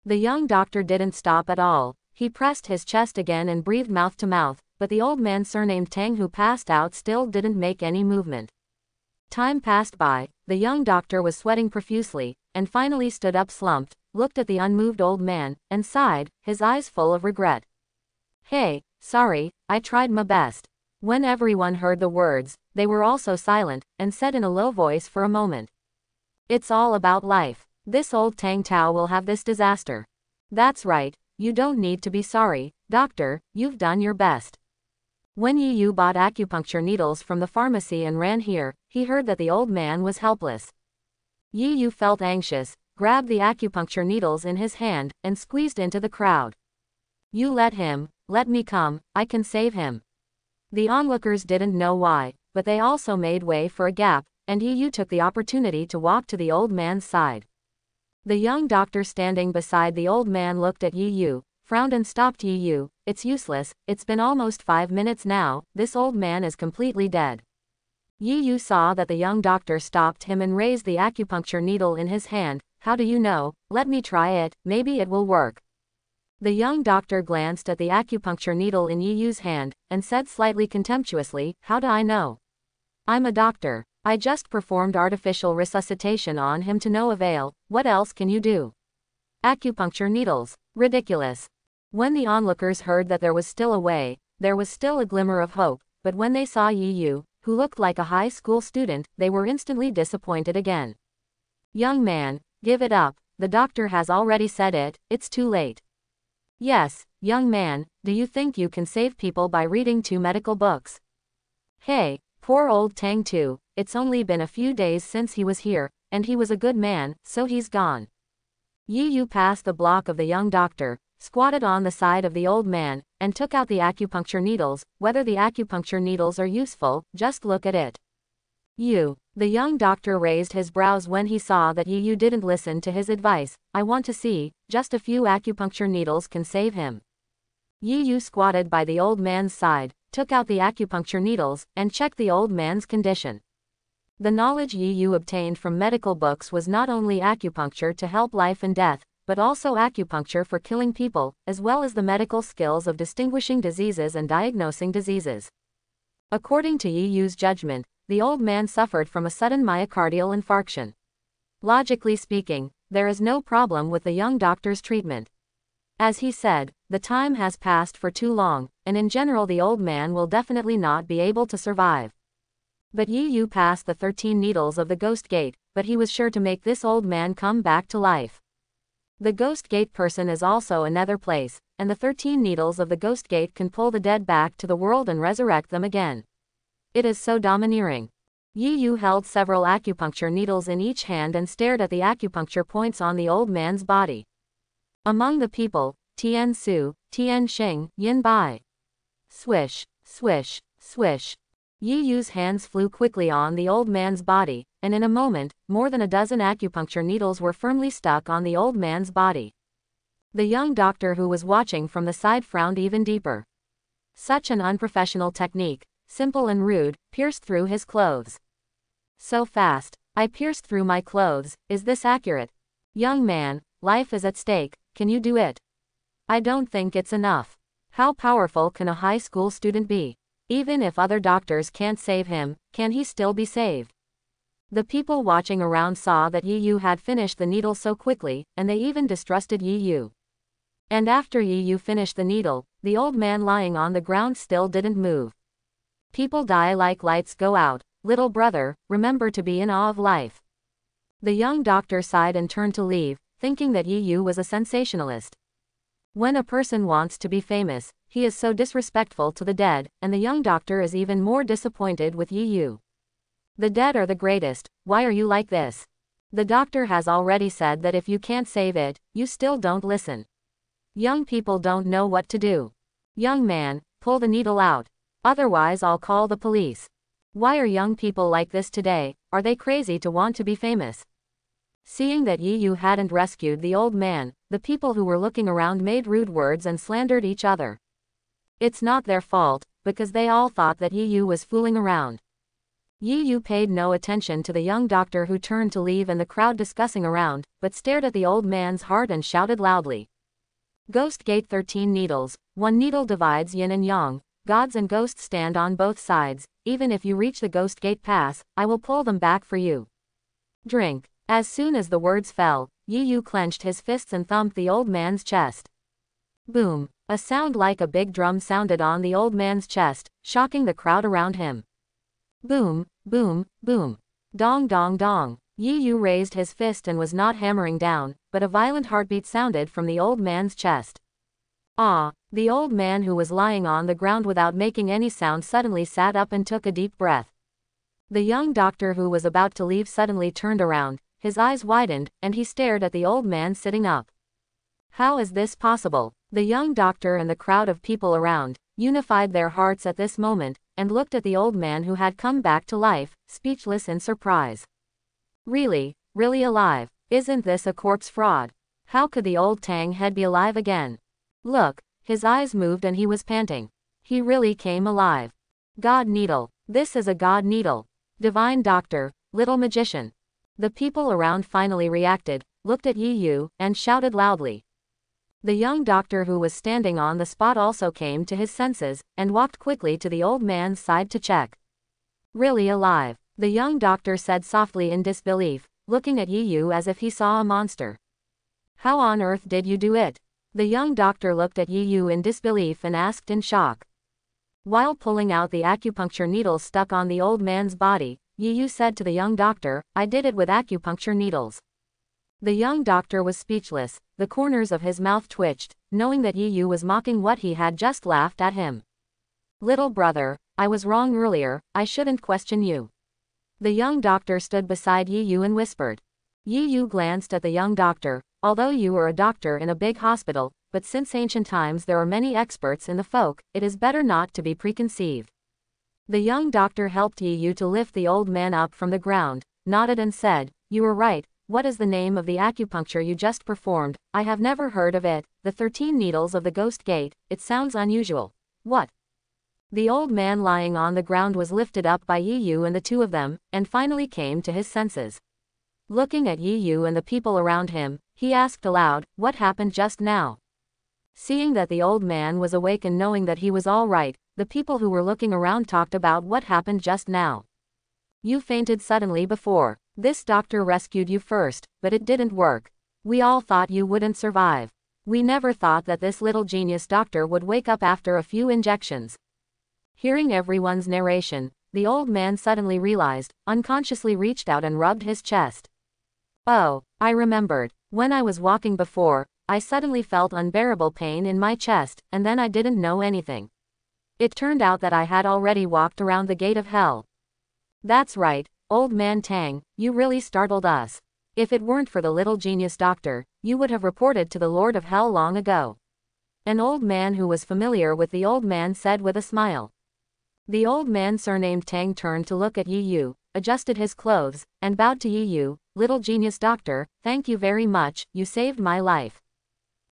S1: The young doctor didn't stop at all. He pressed his chest again and breathed mouth to mouth, but the old man surnamed Tang who passed out still didn't make any movement. Time passed by, the young doctor was sweating profusely, and finally stood up slumped, looked at the unmoved old man, and sighed, his eyes full of regret. Hey, sorry, I tried my best. When everyone heard the words, they were also silent, and said in a low voice for a moment. It's all about life. This old Tang Tao will have this disaster. That's right, you don't need to be sorry, doctor, you've done your best. When Yi Yu bought acupuncture needles from the pharmacy and ran here, he heard that the old man was helpless. Yi Yu felt anxious, grabbed the acupuncture needles in his hand, and squeezed into the crowd. You let me come, I can save him. The onlookers didn't know why, but they also made way for a gap, and Yi Yu took the opportunity to walk to the old man's side. The young doctor standing beside the old man looked at Yi Yu, frowned and stopped Yi Yu. It's useless, it's been almost 5 minutes now, this old man is completely dead. Yi Yu saw that the young doctor stopped him and raised the acupuncture needle in his hand. How do you know? Let me try it, maybe it will work. The young doctor glanced at the acupuncture needle in Yi Yu's hand, and said slightly contemptuously, how do I know? I'm a doctor. I just performed artificial resuscitation on him to no avail, what else can you do? Acupuncture needles. Ridiculous. When the onlookers heard that there was still a way, there was still a glimmer of hope, but when they saw Yi Yu, who looked like a high school student, they were instantly disappointed again. Young man, give it up, the doctor has already said it, it's too late. Yes, young man, do you think you can save people by reading 2 medical books? Hey, poor old Tang too, it's only been a few days since he was here, and he was a good man, so he's gone. Yi Yu passed the block of the young doctor, squatted on the side of the old man, and took out the acupuncture needles. Whether the acupuncture needles are useful, just look at it. The young doctor raised his brows when he saw that Yi Yu didn't listen to his advice. I want to see, just a few acupuncture needles can save him. Yi Yu squatted by the old man's side, took out the acupuncture needles, and checked the old man's condition. The knowledge Yi Yu obtained from medical books was not only acupuncture to help life and death, but also acupuncture for killing people, as well as the medical skills of distinguishing diseases and diagnosing diseases. According to Yi Yu's judgment, the old man suffered from a sudden myocardial infarction. Logically speaking, there is no problem with the young doctor's treatment. As he said, the time has passed for too long, and in general the old man will definitely not be able to survive. But Yi Yu passed the 13 needles of the Ghost Gate, but he was sure to make this old man come back to life. The Ghost Gate person is also a nether place, and the 13 needles of the Ghost Gate can pull the dead back to the world and resurrect them again. It is so domineering. Yi Yu held several acupuncture needles in each hand and stared at the acupuncture points on the old man's body. Among the people, Tian Su, Tian Xing, Yin Bai. Swish, swish, swish. Yi Yu's hands flew quickly on the old man's body, and in a moment, more than a dozen acupuncture needles were firmly stuck on the old man's body. The young doctor who was watching from the side frowned even deeper. Such an unprofessional technique, simple and rude, pierced through his clothes. So fast. I pierced through my clothes. Is this accurate? Young man, life is at stake. Can you do it? I don't think it's enough. How powerful can a high school student be? Even if other doctors can't save him, can he still be saved? The people watching around saw that Yi Yu had finished the needle so quickly, and they even distrusted Yi Yu. And after Yi Yu finished the needle, the old man lying on the ground still didn't move. People die like lights go out. Little brother, remember to be in awe of life. The young doctor sighed and turned to leave, thinking that Yi Yu was a sensationalist. When a person wants to be famous, he is so disrespectful to the dead, and the young doctor is even more disappointed with Yi Yu. The dead are the greatest. Why are you like this? The doctor has already said that if you can't save it, you still don't listen. Young people don't know what to do. Young man, pull the needle out. Otherwise I'll call the police. Why are young people like this today? Are they crazy to want to be famous? Seeing that Yi Yu hadn't rescued the old man, the people who were looking around made rude words and slandered each other. It's not their fault, because they all thought that Yi Yu was fooling around. Yi Yu paid no attention to the young doctor who turned to leave and the crowd discussing around, but stared at the old man's heart and shouted loudly. Ghost Gate 13 needles. One needle divides yin and yang. Gods and ghosts stand on both sides. Even if you reach the Ghost Gate pass, I will pull them back for you. Drink. As soon as the words fell, Yi Yu clenched his fists and thumped the old man's chest. Boom. A sound like a big drum sounded on the old man's chest, shocking the crowd around him. Boom, boom, boom. Dong dong dong. Yi Yu raised his fist and was not hammering down, but a violent heartbeat sounded from the old man's chest. Ah! The old man who was lying on the ground without making any sound suddenly sat up and took a deep breath. The young doctor who was about to leave suddenly turned around, his eyes widened, and he stared at the old man sitting up. How is this possible? The young doctor and the crowd of people around unified their hearts at this moment, and looked at the old man who had come back to life, speechless in surprise. Really alive? Isn't this a corpse fraud? How could the old Tang head be alive again? Look, his eyes moved and he was panting. He really came alive. God needle. This is a god needle. Divine doctor, little magician. The people around finally reacted, looked at Yi Yu, and shouted loudly. The young doctor who was standing on the spot also came to his senses, and walked quickly to the old man's side to check. Really alive, the young doctor said softly in disbelief, looking at Yi Yu as if he saw a monster. How on earth did you do it? The young doctor looked at Yi Yu in disbelief and asked in shock. While pulling out the acupuncture needles stuck on the old man's body, Yi Yu said to the young doctor, I did it with acupuncture needles. The young doctor was speechless, the corners of his mouth twitched, knowing that Yi Yu was mocking what he had just laughed at him. Little brother, I was wrong earlier, I shouldn't question you. The young doctor stood beside Yi Yu and whispered. Yi Yu glanced at the young doctor. Although you are a doctor in a big hospital, but since ancient times there are many experts in the folk, it is better not to be preconceived. The young doctor helped Yi Yu to lift the old man up from the ground, nodded and said, You were right. What is the name of the acupuncture you just performed? I have never heard of it. The 13 needles of the Ghost Gate. It sounds unusual. What? The old man lying on the ground was lifted up by Yi Yu and the two of them, and finally came to his senses. Looking at Yi Yu and the people around him, he asked aloud, What happened just now? Seeing that the old man was awake and knowing that he was all right, the people who were looking around talked about what happened just now. You fainted suddenly before. This doctor rescued you first, but it didn't work. We all thought you wouldn't survive. We never thought that this little genius doctor would wake up after a few injections. Hearing everyone's narration, the old man suddenly realized, unconsciously reached out and rubbed his chest. Oh, I remembered. When I was walking before, I suddenly felt unbearable pain in my chest, and then I didn't know anything. It turned out that I had already walked around the gate of hell. That's right, old man Tang, you really startled us. If it weren't for the little genius doctor, you would have reported to the Lord of Hell long ago. An old man who was familiar with the old man said with a smile. The old man surnamed Tang turned to look at Yi Yu, adjusted his clothes, and bowed to Yi Yu. Little genius doctor, thank you very much, you saved my life.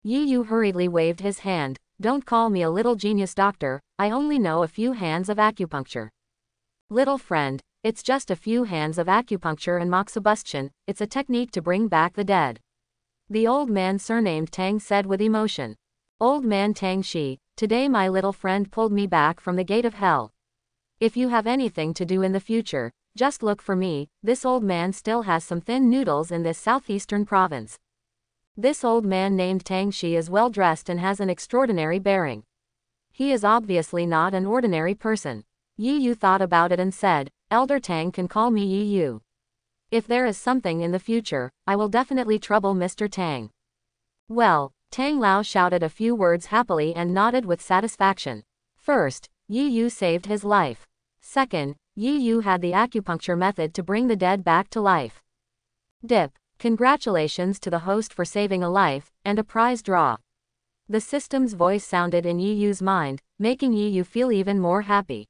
S1: Yi Yu hurriedly waved his hand. Don't call me a little genius doctor, I only know a few hands of acupuncture. Little friend, it's just a few hands of acupuncture and moxibustion, it's a technique to bring back the dead. The old man surnamed Tang said with emotion. Old man Tang Shi, today my little friend pulled me back from the gate of hell. If you have anything to do in the future, just look for me. This old man still has some thin noodles in this southeastern province. This old man named Tang Shi is well dressed and has an extraordinary bearing. He is obviously not an ordinary person. Yi Yu thought about it and said, Elder Tang can call me Yi Yu. If there is something in the future, I will definitely trouble Mr. Tang. Well, Tang Lao shouted a few words happily and nodded with satisfaction. First, Yi Yu saved his life. Second, Yi Yu had the acupuncture method to bring the dead back to life. Dip. Congratulations to the host for saving a life, and a prize draw. The system's voice sounded in Yi Yu's mind, making Yi Yu feel even more happy.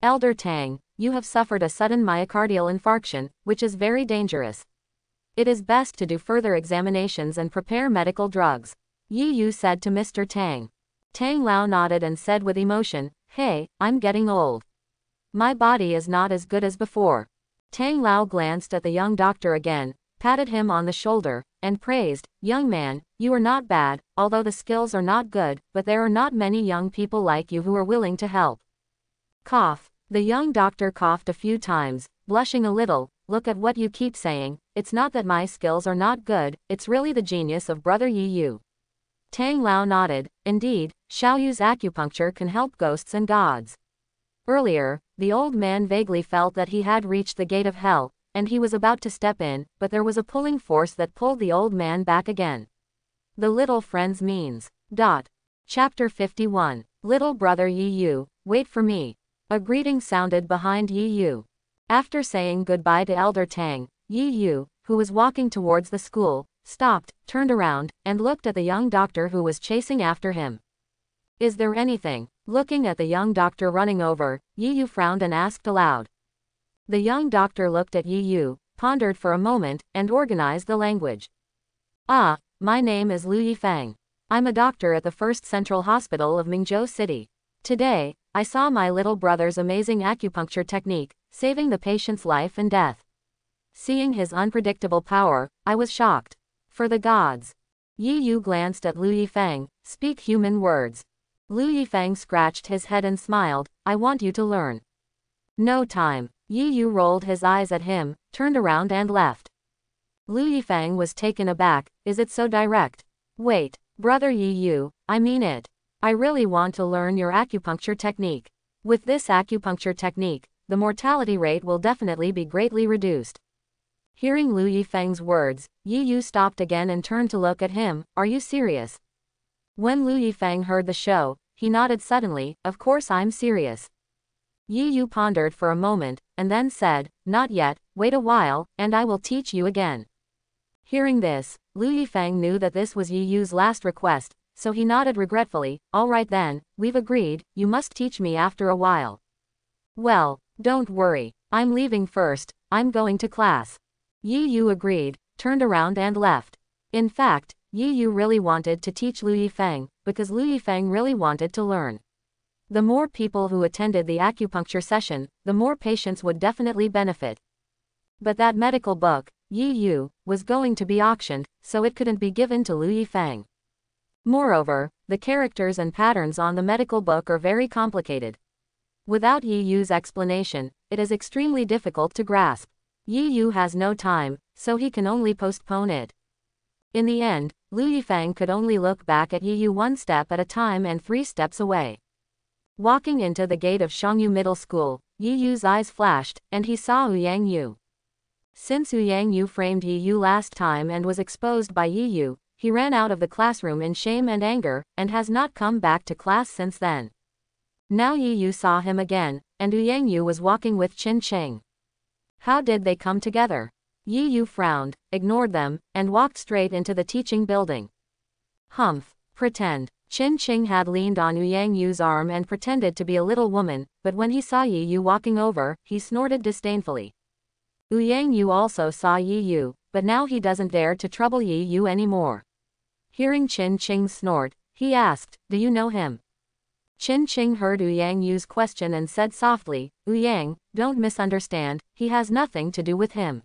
S1: Elder Tang, you have suffered a sudden myocardial infarction, which is very dangerous. It is best to do further examinations and prepare medical drugs. Yi Yu said to Mr. Tang. Tang Lao nodded and said with emotion, Hey, I'm getting old. My body is not as good as before. Tang Lao glanced at the young doctor again, patted him on the shoulder, and praised, Young man, you are not bad, although the skills are not good, but there are not many young people like you who are willing to help. Cough. The young doctor coughed a few times, blushing a little. Look at what you keep saying, it's not that my skills are not good, it's really the genius of Brother Yi Yu. Tang Lao nodded. Indeed, Xiao Yu's acupuncture can help ghosts and gods. Earlier, the old man vaguely felt that he had reached the gate of hell, and he was about to step in, but there was a pulling force that pulled the old man back again. The little friend's means. Chapter 51. Little brother Yi Yu, wait for me. A greeting sounded behind Yi Yu. After saying goodbye to Elder Tang, Yi Yu, who was walking towards the school, stopped, turned around, and looked at the young doctor who was chasing after him. Is there anything? Looking at the young doctor running over, Yi Yu frowned and asked aloud. The young doctor looked at Yi Yu, pondered for a moment, and organized the language. Ah, my name is Lu Yifang. I'm a doctor at the First Central Hospital of Mingzhou City. Today, I saw my little brother's amazing acupuncture technique, saving the patient's life and death. Seeing his unpredictable power, I was shocked. For the gods. Yi Yu glanced at Lu Yifang, speak human words. Lu Yifang scratched his head and smiled, I want you to learn. No time. Yi Yu rolled his eyes at him, turned around and left. Lu Yifang was taken aback, is it so direct? Wait, brother Yi Yu, I mean it. I really want to learn your acupuncture technique. With this acupuncture technique, the mortality rate will definitely be greatly reduced. Hearing Lu Yifang's words, Yi Yu stopped again and turned to look at him, are you serious? When Lu Yifang heard the show, he nodded suddenly, of course I'm serious. Yi Yu pondered for a moment, and then said, not yet, wait a while, and I will teach you again. Hearing this, Lu Yifang knew that this was Yi Yu's last request, so he nodded regretfully, all right then, we've agreed, you must teach me after a while. Well, don't worry, I'm leaving first, I'm going to class. Yi Yu agreed, turned around and left. In fact, Yi Yu really wanted to teach Lu Yifang, because Lu Yifang really wanted to learn. The more people who attended the acupuncture session, the more patients would definitely benefit. But that medical book, Yi Yu, was going to be auctioned, so it couldn't be given to Lu Yifang. Moreover, the characters and patterns on the medical book are very complicated. Without Yi Yu's explanation, it is extremely difficult to grasp. Yi Yu has no time, so he can only postpone it. In the end, Lu Yifang could only look back at Yi Yu one step at a time and 3 steps away. Walking into the gate of Shangyu Middle School, Yi Yu's eyes flashed, and he saw Ouyang Yu. Since Ouyang Yu framed Yi Yu last time and was exposed by Yi Yu, he ran out of the classroom in shame and anger, and has not come back to class since then. Now Yi Yu saw him again, and Ouyang Yu was walking with Qin Cheng. How did they come together? Yi Yu frowned, ignored them, and walked straight into the teaching building. Humph, pretend. Qin Cheng had leaned on Ouyang Yu's arm and pretended to be a little woman, but when he saw Yi Yu walking over, he snorted disdainfully. Ouyang Yu also saw Yi Yu, but now he doesn't dare to trouble Yi Yu anymore. Hearing Qin Qing's snort, he asked, "Do you know him?" Qin Qing heard Yang Yu's question and said softly, "Yang, don't misunderstand, he has nothing to do with him."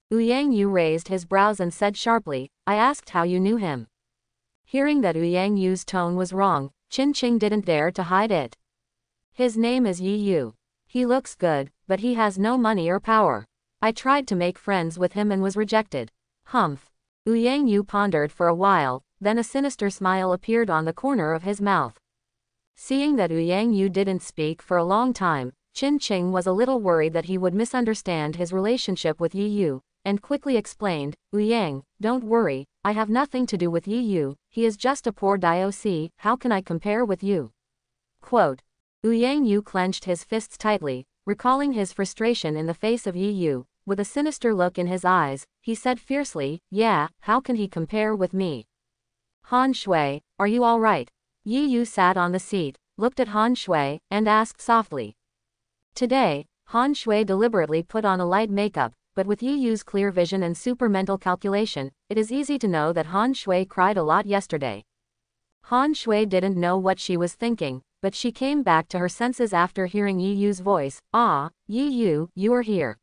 S1: Yang Yu raised his brows and said sharply, "I asked how you knew him." Hearing that Yang Yu's tone was wrong, Qin Qing didn't dare to hide it. "His name is Yi Yu. He looks good, but he has no money or power. I tried to make friends with him and was rejected." Humph. Yang Yu pondered for a while, then a sinister smile appeared on the corner of his mouth. Seeing that Yang Yu didn't speak for a long time, Qin Qing was a little worried that he would misunderstand his relationship with Yi Yu, and quickly explained, "Yang, don't worry, I have nothing to do with Yi Yu, he is just a poor DOC, how can I compare with you?" Quote. Yang Yu clenched his fists tightly, recalling his frustration in the face of Yi Yu. With a sinister look in his eyes, he said fiercely, "Yeah, how can he compare with me?" "Han Shui, are you all right?" Yi Yu sat on the seat, looked at Han Shui, and asked softly. Today, Han Shui deliberately put on a light makeup, but with Yi Yu's clear vision and super mental calculation, it is easy to know that Han Shui cried a lot yesterday. Han Shui didn't know what she was thinking, but she came back to her senses after hearing Yi Yu's voice. "Ah, Yi Yu, you are here."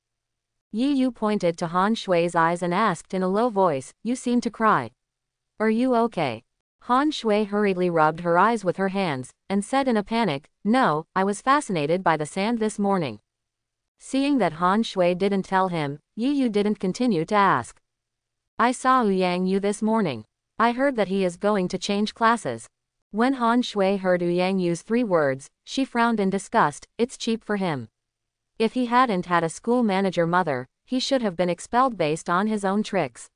S1: Yi Yu pointed to Han Shui's eyes and asked in a low voice, "You seem to cry. Are you okay?" Han Shui hurriedly rubbed her eyes with her hands, and said in a panic, "No, I was fascinated by the sand this morning." Seeing that Han Shui didn't tell him, Yi Yu didn't continue to ask. "I saw Yang Yu this morning. I heard that he is going to change classes." When Han Shui heard Yang Yu's 3 words, she frowned in disgust. "It's cheap for him. If he hadn't had a school manager mother, he should have been expelled based on his own tricks."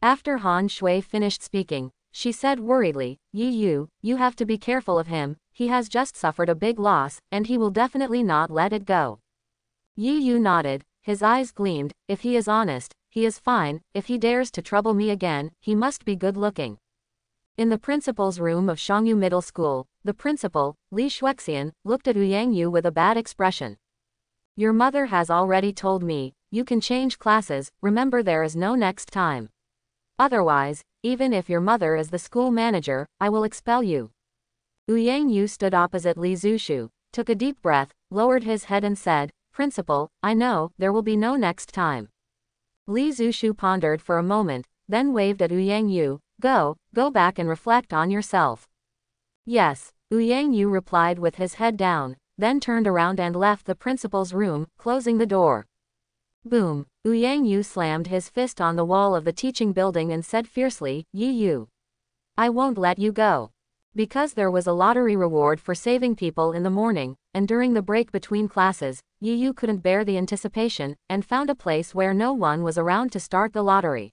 S1: After Han Shui finished speaking, she said worriedly, "Yi Yu, you have to be careful of him, he has just suffered a big loss, and he will definitely not let it go." Yi Yu nodded, his eyes gleamed. "If he is honest, he is fine, if he dares to trouble me again, he must be good looking." In the principal's room of Shangyu Middle School, the principal, Li Shuexian, looked at Yang Yu with a bad expression. "Your mother has already told me, you can change classes, remember there is no next time. Otherwise, even if your mother is the school manager, I will expel you." Yang Yu stood opposite Li Zushu, took a deep breath, lowered his head and said, "Principal, I know, there will be no next time." Li Zushu pondered for a moment, then waved at Yang Yu, Go back and reflect on yourself." "Yes," Yang Yu replied with his head down, then turned around and left the principal's room, closing the door. Boom! Yang Yu slammed his fist on the wall of the teaching building and said fiercely, "Yi Yu, I won't let you go." Because there was a lottery reward for saving people in the morning, and during the break between classes, Yi Yu couldn't bear the anticipation, and found a place where no one was around to start the lottery.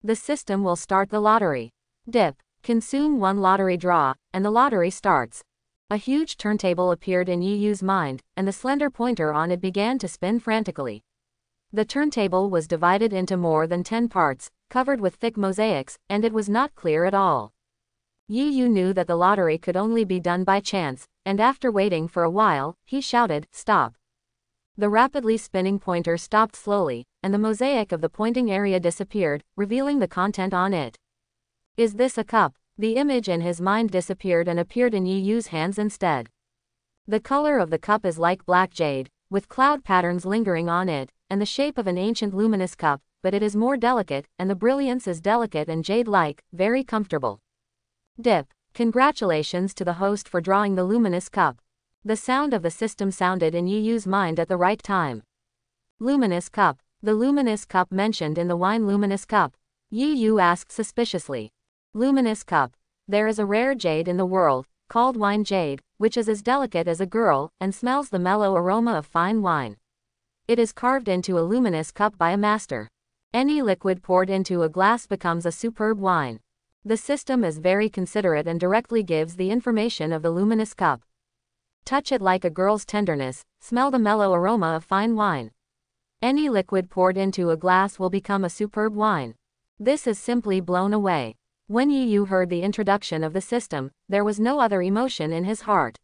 S1: The system will start the lottery. Dip. Consume 1 lottery draw, and the lottery starts. A huge turntable appeared in Yi Yu's mind, and the slender pointer on it began to spin frantically. The turntable was divided into more than 10 parts, covered with thick mosaics, and it was not clear at all. Yi Yu knew that the lottery could only be done by chance, and after waiting for a while, he shouted, "Stop." The rapidly spinning pointer stopped slowly, and the mosaic of the pointing area disappeared, revealing the content on it. "Is this a cup?" The image in his mind disappeared and appeared in Yi Yu's hands instead. The color of the cup is like black jade, with cloud patterns lingering on it, and the shape of an ancient luminous cup, but it is more delicate, and the brilliance is delicate and jade-like, very comfortable. Dip. Congratulations to the host for drawing the luminous cup. The sound of the system sounded in Yi Yu's mind at the right time. Luminous cup. The luminous cup mentioned in the wine luminous cup. Yi Yu asked suspiciously. Luminous cup. There is a rare jade in the world, called wine jade, which is as delicate as a girl, and smells the mellow aroma of fine wine. It is carved into a luminous cup by a master. Any liquid poured into a glass becomes a superb wine. The system is very considerate and directly gives the information of the luminous cup. Touch it like a girl's tenderness, smell the mellow aroma of fine wine. Any liquid poured into a glass will become a superb wine. This is simply blown away. When Yi Yu heard the introduction of the system, there was no other emotion in his heart.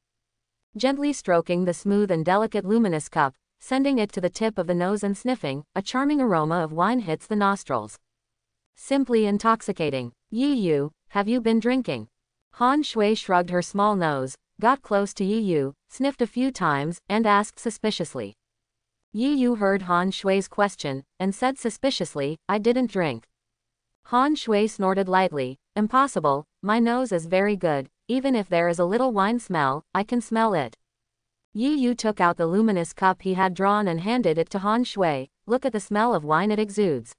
S1: Gently stroking the smooth and delicate luminous cup, sending it to the tip of the nose and sniffing, a charming aroma of wine hits the nostrils. Simply intoxicating. Yu, have you been drinking? Han Shui shrugged her small nose, got close to Yu, sniffed a few times, and asked suspiciously. Yu heard Han Shui's question, and said suspiciously, I didn't drink. Han Shui snorted lightly, impossible, my nose is very good, even if there is a little wine smell, I can smell it. Yu took out the luminous cup he had drawn and handed it to Han Shui, look at the smell of wine it exudes.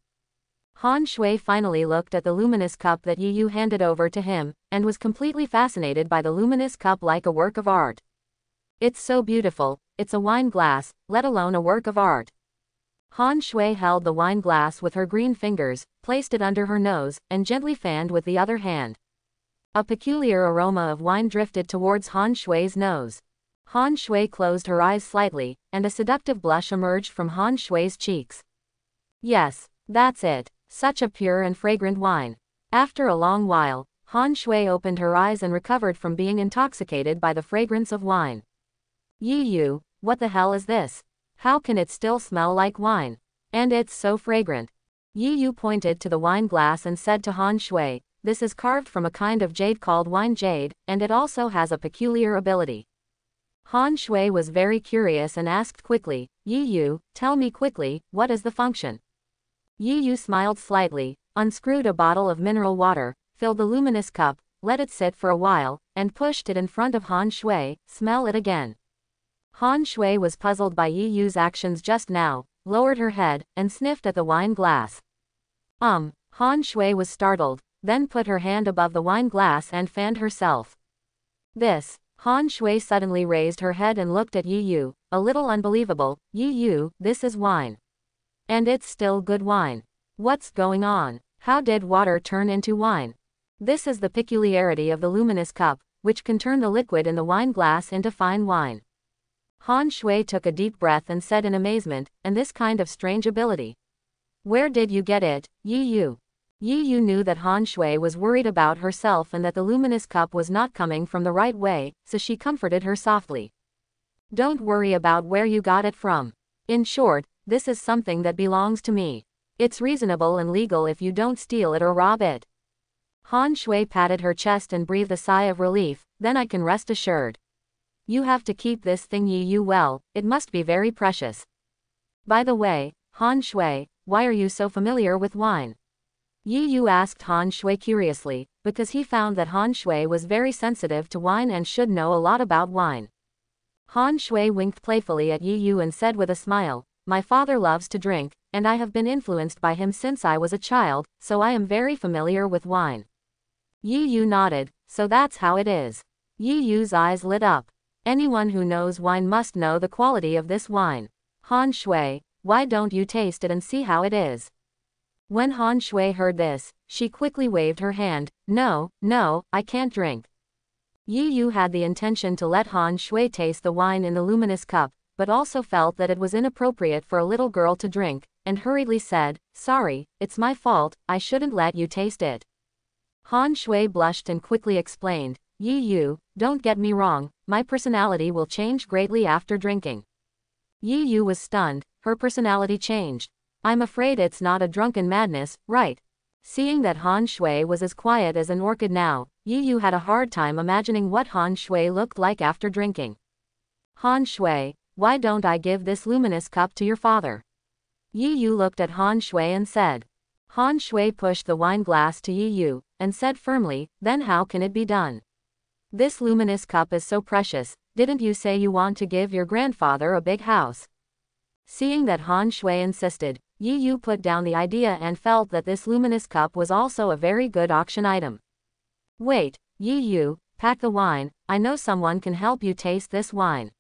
S1: Han Shui finally looked at the luminous cup that Yu handed over to him, and was completely fascinated by the luminous cup like a work of art. It's so beautiful, it's a wine glass, let alone a work of art. Han Shui held the wine glass with her green fingers, placed it under her nose, and gently fanned with the other hand. A peculiar aroma of wine drifted towards Han Shui's nose. Han Shui closed her eyes slightly, and a seductive blush emerged from Han Shui's cheeks. Yes, that's it, such a pure and fragrant wine. After a long while, Han Shui opened her eyes and recovered from being intoxicated by the fragrance of wine. Yu, what the hell is this? How can it still smell like wine? And it's so fragrant. Yu pointed to the wine glass and said to Han Shui, this is carved from a kind of jade called wine jade, and it also has a peculiar ability. Han Shui was very curious and asked quickly, Yu, tell me quickly, what is the function? Yu smiled slightly, unscrewed a bottle of mineral water, filled the luminous cup, let it sit for a while, and pushed it in front of Han Shui, smell it again. Han Shui was puzzled by Yu's actions just now, lowered her head, and sniffed at the wine glass. Han Shui was startled, then put her hand above the wine glass and fanned herself. This. Han Shui suddenly raised her head and looked at Yu, a little unbelievable, Yu, this is wine. And it's still good wine. What's going on? How did water turn into wine? This is the peculiarity of the luminous cup, which can turn the liquid in the wine glass into fine wine. Han Shui took a deep breath and said in amazement, and this kind of strange ability. Where did you get it, Yu? Yu knew that Han Shui was worried about herself and that the luminous cup was not coming from the right way, so she comforted her softly. Don't worry about where you got it from. In short, this is something that belongs to me. It's reasonable and legal if you don't steal it or rob it. Han Shui patted her chest and breathed a sigh of relief, then I can rest assured. You have to keep this thing Yu well, it must be very precious. By the way, Han Shui, why are you so familiar with wine? Yu asked Han Shui curiously, because he found that Han Shui was very sensitive to wine and should know a lot about wine. Han Shui winked playfully at Yu and said with a smile, my father loves to drink, and I have been influenced by him since I was a child, so I am very familiar with wine. Yu nodded, so that's how it is. Yu's eyes lit up. Anyone who knows wine must know the quality of this wine. Han Shui, why don't you taste it and see how it is? When Han Shui heard this, she quickly waved her hand, no, I can't drink. Yu had the intention to let Han Shui taste the wine in the luminous cup, but also felt that it was inappropriate for a little girl to drink, and hurriedly said, sorry, it's my fault, I shouldn't let you taste it. Han Shui blushed and quickly explained, Yu, don't get me wrong, my personality will change greatly after drinking. Yu was stunned, her personality changed. I'm afraid it's not a drunken madness, right? Seeing that Han Shui was as quiet as an orchid now, Yu had a hard time imagining what Han Shui looked like after drinking. Han Shui, why don't I give this luminous cup to your father? Yu looked at Han Shui and said. Han Shui pushed the wine glass to Yu, and said firmly, then how can it be done? This luminous cup is so precious, didn't you say you want to give your grandfather a big house? Seeing that Han Shui insisted, Yu put down the idea and felt that this luminous cup was also a very good auction item. Wait, Yu, pack the wine, I know someone can help you taste this wine.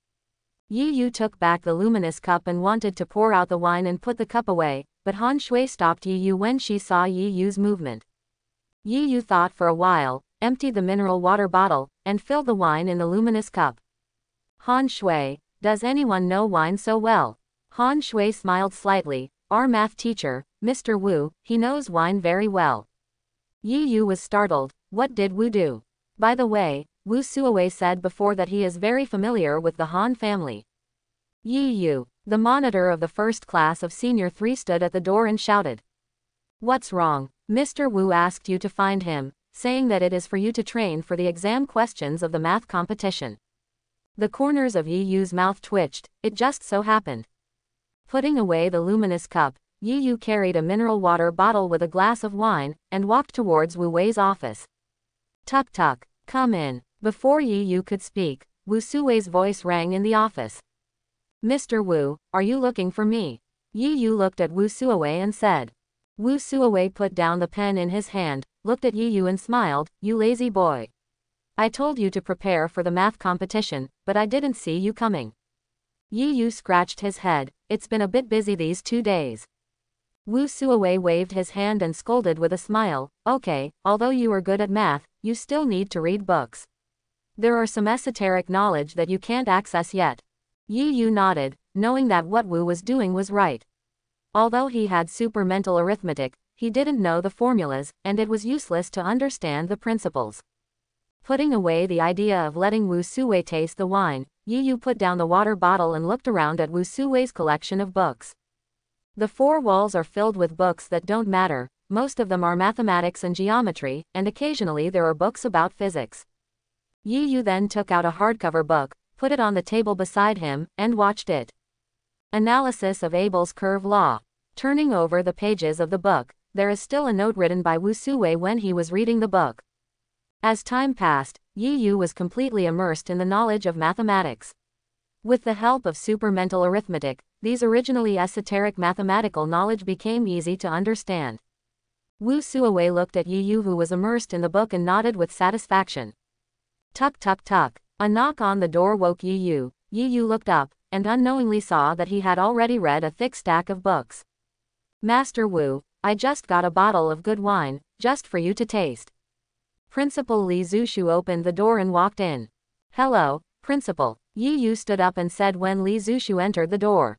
S1: Yu took back the luminous cup and wanted to pour out the wine and put the cup away, but Han Shui stopped Yu when she saw Yu's movement. Yu thought for a while, emptied the mineral water bottle, and filled the wine in the luminous cup. Han Shui, does anyone know wine so well? Han Shui smiled slightly, our math teacher, Mr. Wu, he knows wine very well. Yu was startled, what did Wu do? By the way, Wu Suowei said before that he is very familiar with the Han family. Yu, the monitor of the first class of Senior 3 stood at the door and shouted. What's wrong? Mr. Wu asked you to find him, saying that it is for you to train for the exam questions of the math competition. The corners of Yi Yu's mouth twitched, it just so happened. Putting away the luminous cup, Yi Yu carried a mineral water bottle with a glass of wine, and walked towards Wu Wei's office. Tuk tuk, come in. Before Yi Yu could speak, Wu Suwei's voice rang in the office. Mr. Wu, are you looking for me? Yi Yu looked at Wu Suwei and said. Wu Suwei put down the pen in his hand, looked at Yi Yu and smiled, you lazy boy. I told you to prepare for the math competition, but I didn't see you coming. Yi Yu scratched his head, it's been a bit busy these 2 days. Wu Suwei waved his hand and scolded with a smile, okay, although you are good at math, you still need to read books. There are some esoteric knowledge that you can't access yet. Yi Yu nodded, knowing that what Wu was doing was right. Although he had super mental arithmetic, he didn't know the formulas, and it was useless to understand the principles. Putting away the idea of letting Wu Suwei taste the wine, Yi Yu put down the water bottle and looked around at Wu Suwei's collection of books. The 4 walls are filled with books that don't matter, most of them are mathematics and geometry, and occasionally there are books about physics. Yi Yu then took out a hardcover book, put it on the table beside him, and watched it. Analysis of Abel's curve law. Turning over the pages of the book, there is still a note written by Wu Suwei when he was reading the book. As time passed, Yi Yu was completely immersed in the knowledge of mathematics. With the help of supermental arithmetic, these originally esoteric mathematical knowledge became easy to understand. Wu Suwei looked at Yi Yu who was immersed in the book and nodded with satisfaction. Tuk tuk tuk. A knock on the door woke Yi Yu. Yi Yu looked up, and unknowingly saw that he had already read a thick stack of books. Master Wu, I just got a bottle of good wine, just for you to taste. Principal Li Zushu opened the door and walked in. Hello, Principal, Yi Yu stood up and said when Li Zushu entered the door.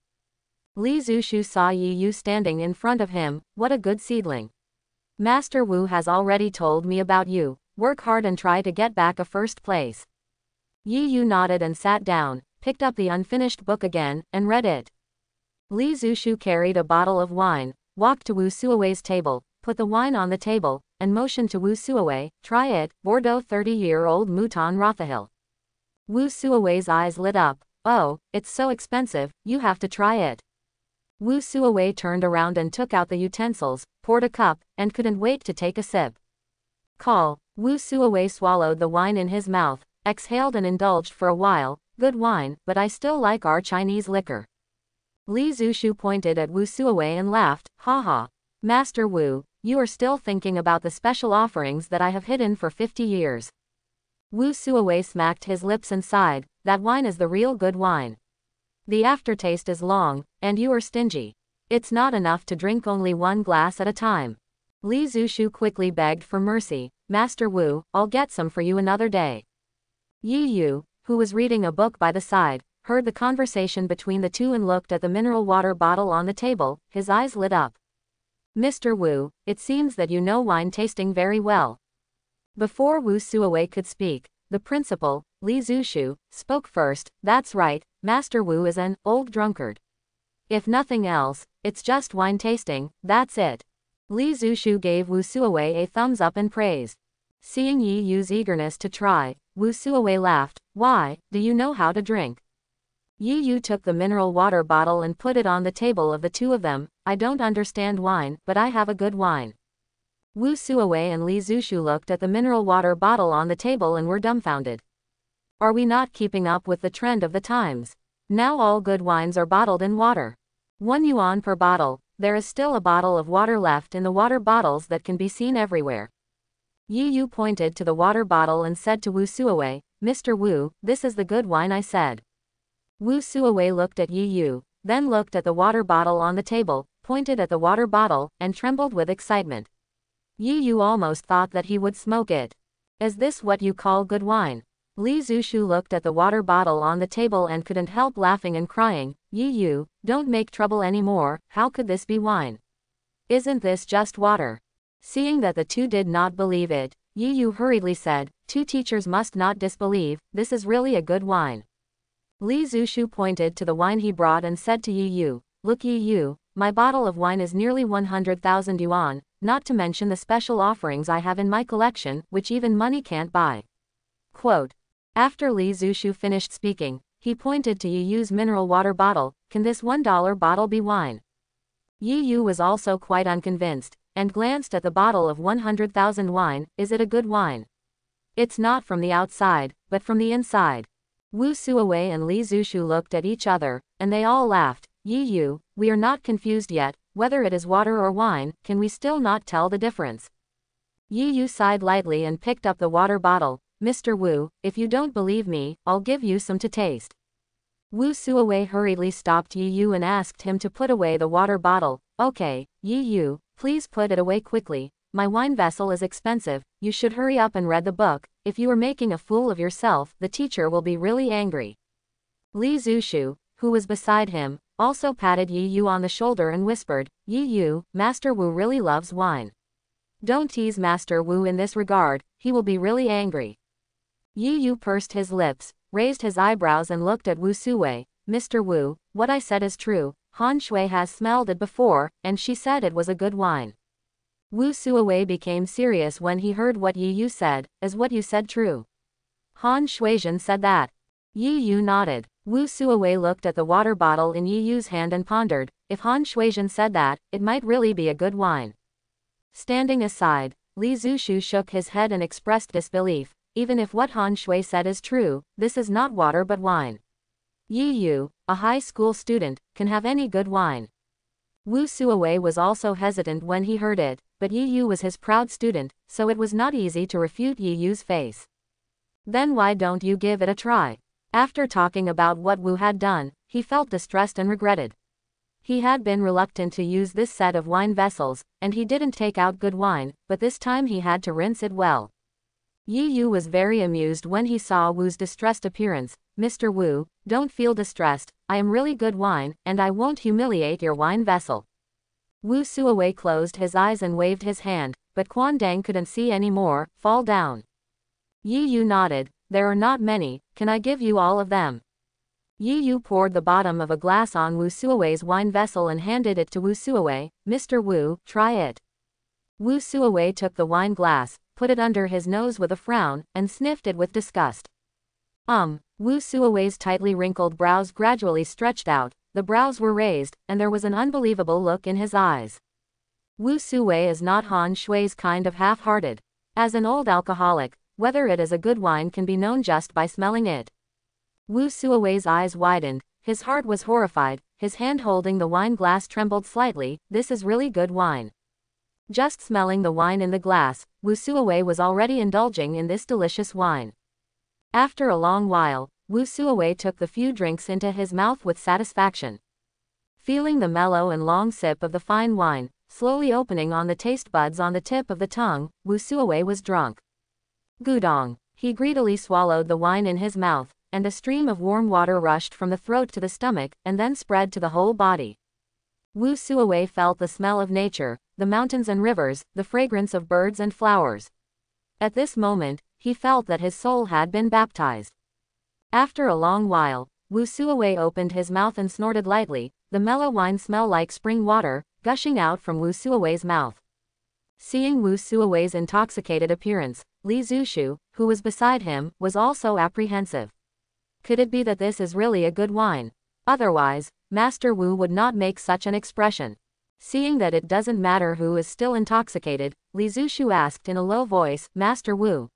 S1: Li Zushu saw Yi Yu standing in front of him, what a good seedling. Master Wu has already told me about you, work hard and try to get back a first place. Yi Yu nodded and sat down, picked up the unfinished book again, and read it. Li Zushu carried a bottle of wine, walked to Wu Suwei's table, put the wine on the table, and motioned to Wu Suwei, try it, Bordeaux 30-year-old Mouton Rothahil. Wu Suwei's eyes lit up, oh, it's so expensive, you have to try it. Wu Suwei turned around and took out the utensils, poured a cup, and couldn't wait to take a sip. Call. Wu Suwei swallowed the wine in his mouth, exhaled and indulged for a while, good wine, but I still like our Chinese liquor. Li Zushu pointed at Wu Suwei and laughed, haha. Master Wu, you are still thinking about the special offerings that I have hidden for 50 years. Wu Suwei smacked his lips and sighed, that wine is the real good wine. The aftertaste is long, and you are stingy. It's not enough to drink only 1 glass at a time. Li Zushu quickly begged for mercy, Master Wu, I'll get some for you another day. Yi Yu, who was reading a book by the side, heard the conversation between the two and looked at the mineral water bottle on the table, his eyes lit up. Mr. Wu, it seems that you know wine tasting very well. Before Wu Suwei could speak, the principal, Li Zushu, spoke first, that's right, Master Wu is an old drunkard. If nothing else, it's just wine tasting, that's it. Li Zushu gave Wu Suwei a thumbs up and praised. Seeing Yi Yu's eagerness to try, Wu Suwei laughed, why, do you know how to drink? Yi Yu took the mineral water bottle and put it on the table of the two of them, I don't understand wine, but I have a good wine. Wu Suwei and Li Zushu looked at the mineral water bottle on the table and were dumbfounded. Are we not keeping up with the trend of the times? Now all good wines are bottled in water. 1 yuan per bottle, there is still a bottle of water left in the water bottles that can be seen everywhere. Yi Yu pointed to the water bottle and said to Wu Suwei, Mr. Wu, this is the good wine I said. Wu Suwei looked at Yi Yu, then looked at the water bottle on the table, pointed at the water bottle, and trembled with excitement. Yi Yu almost thought that he would smoke it. Is this what you call good wine? Li Zushu looked at the water bottle on the table and couldn't help laughing and crying, Yi Yu, don't make trouble anymore, how could this be wine? Isn't this just water? Seeing that the two did not believe it, Yi Yu hurriedly said, 2 teachers must not disbelieve, this is really a good wine. Li Zushu pointed to the wine he brought and said to Yi Yu, look Yi Yu, my bottle of wine is nearly 100,000 yuan, not to mention the special offerings I have in my collection, which even money can't buy. Quote. After Li Zishu finished speaking, he pointed to Yi Yu's mineral water bottle. Can this $1 bottle be wine? Yi Yu was also quite unconvinced, and glanced at the bottle of 100,000 wine. Is it a good wine? It's not from the outside, but from the inside. Wu Suowei and Li Zishu looked at each other, and they all laughed. Yi Yu, we are not confused yet, whether it is water or wine, can we still not tell the difference? Yi Yu sighed lightly and picked up the water bottle. Mr. Wu, if you don't believe me, I'll give you some to taste. Wu Suowei hurriedly stopped Yi Yu and asked him to put away the water bottle. Okay, Yi Yu, please put it away quickly. My wine vessel is expensive, you should hurry up and read the book. If you are making a fool of yourself, the teacher will be really angry. Li Zishu, who was beside him, also patted Yi Yu on the shoulder and whispered, Yi Yu, Master Wu really loves wine. Don't tease Master Wu in this regard, he will be really angry. Yi Yu pursed his lips, raised his eyebrows and looked at Wu Suowei. Mr. Wu, what I said is true, Han Shui has smelled it before, and she said it was a good wine. Wu Suowei became serious when he heard what Yi Yu said. Is what you said true? Han Shuizhen said that. Yi Yu nodded. Wu Suowei looked at the water bottle in Yi Yu's hand and pondered, if Han Shuizhen said that, it might really be a good wine. Standing aside, Li Zishu shook his head and expressed disbelief. Even if what Han Shui said is true, this is not water but wine. Yi Yu, a high school student, can have any good wine. Wu Suowei was also hesitant when he heard it, but Yi Yu was his proud student, so it was not easy to refute Yi Yu's face. Then why don't you give it a try? After talking about what Wu had done, he felt distressed and regretted. He had been reluctant to use this set of wine vessels, and he didn't take out good wine, but this time he had to rinse it well. Yi Yu was very amused when he saw Wu's distressed appearance. Mr. Wu, don't feel distressed, I am really good wine, and I won't humiliate your wine vessel. Wu Suowei closed his eyes and waved his hand, but Quan Dang couldn't see any more. Fall down. Yi Yu nodded. There are not many, can I give you all of them? Yi Yu poured the bottom of a glass on Wu Suowei's wine vessel and handed it to Wu Suowei. Mr. Wu, try it. Wu Suowei took the wine glass, put it under his nose with a frown, and sniffed it with disgust. Wu Suowei's tightly wrinkled brows gradually stretched out, the brows were raised, and there was an unbelievable look in his eyes. Wu Suowei is not Han Shui's kind of half-hearted. As an old alcoholic, whether it is a good wine can be known just by smelling it. Wu Suowei's eyes widened, his heart was horrified, his hand holding the wine glass trembled slightly. This is really good wine. Just smelling the wine in the glass, Wu Suowei was already indulging in this delicious wine. After a long while, Wu Suowei took the few drinks into his mouth with satisfaction. Feeling the mellow and long sip of the fine wine, slowly opening on the taste buds on the tip of the tongue, Wu Suowei was drunk. Gudong. He greedily swallowed the wine in his mouth, and a stream of warm water rushed from the throat to the stomach, and then spread to the whole body. Wu Suowei felt the smell of nature, the mountains and rivers, the fragrance of birds and flowers. At this moment, he felt that his soul had been baptized. After a long while, Wu Suowei opened his mouth and snorted lightly, the mellow wine smelled like spring water, gushing out from Wu Suowei's mouth. Seeing Wu Suowei's intoxicated appearance, Li Zishu, who was beside him, was also apprehensive. Could it be that this is really a good wine? Otherwise, Master Wu would not make such an expression. Seeing that it doesn't matter who is still intoxicated, Li Zishu asked in a low voice, Master Wu,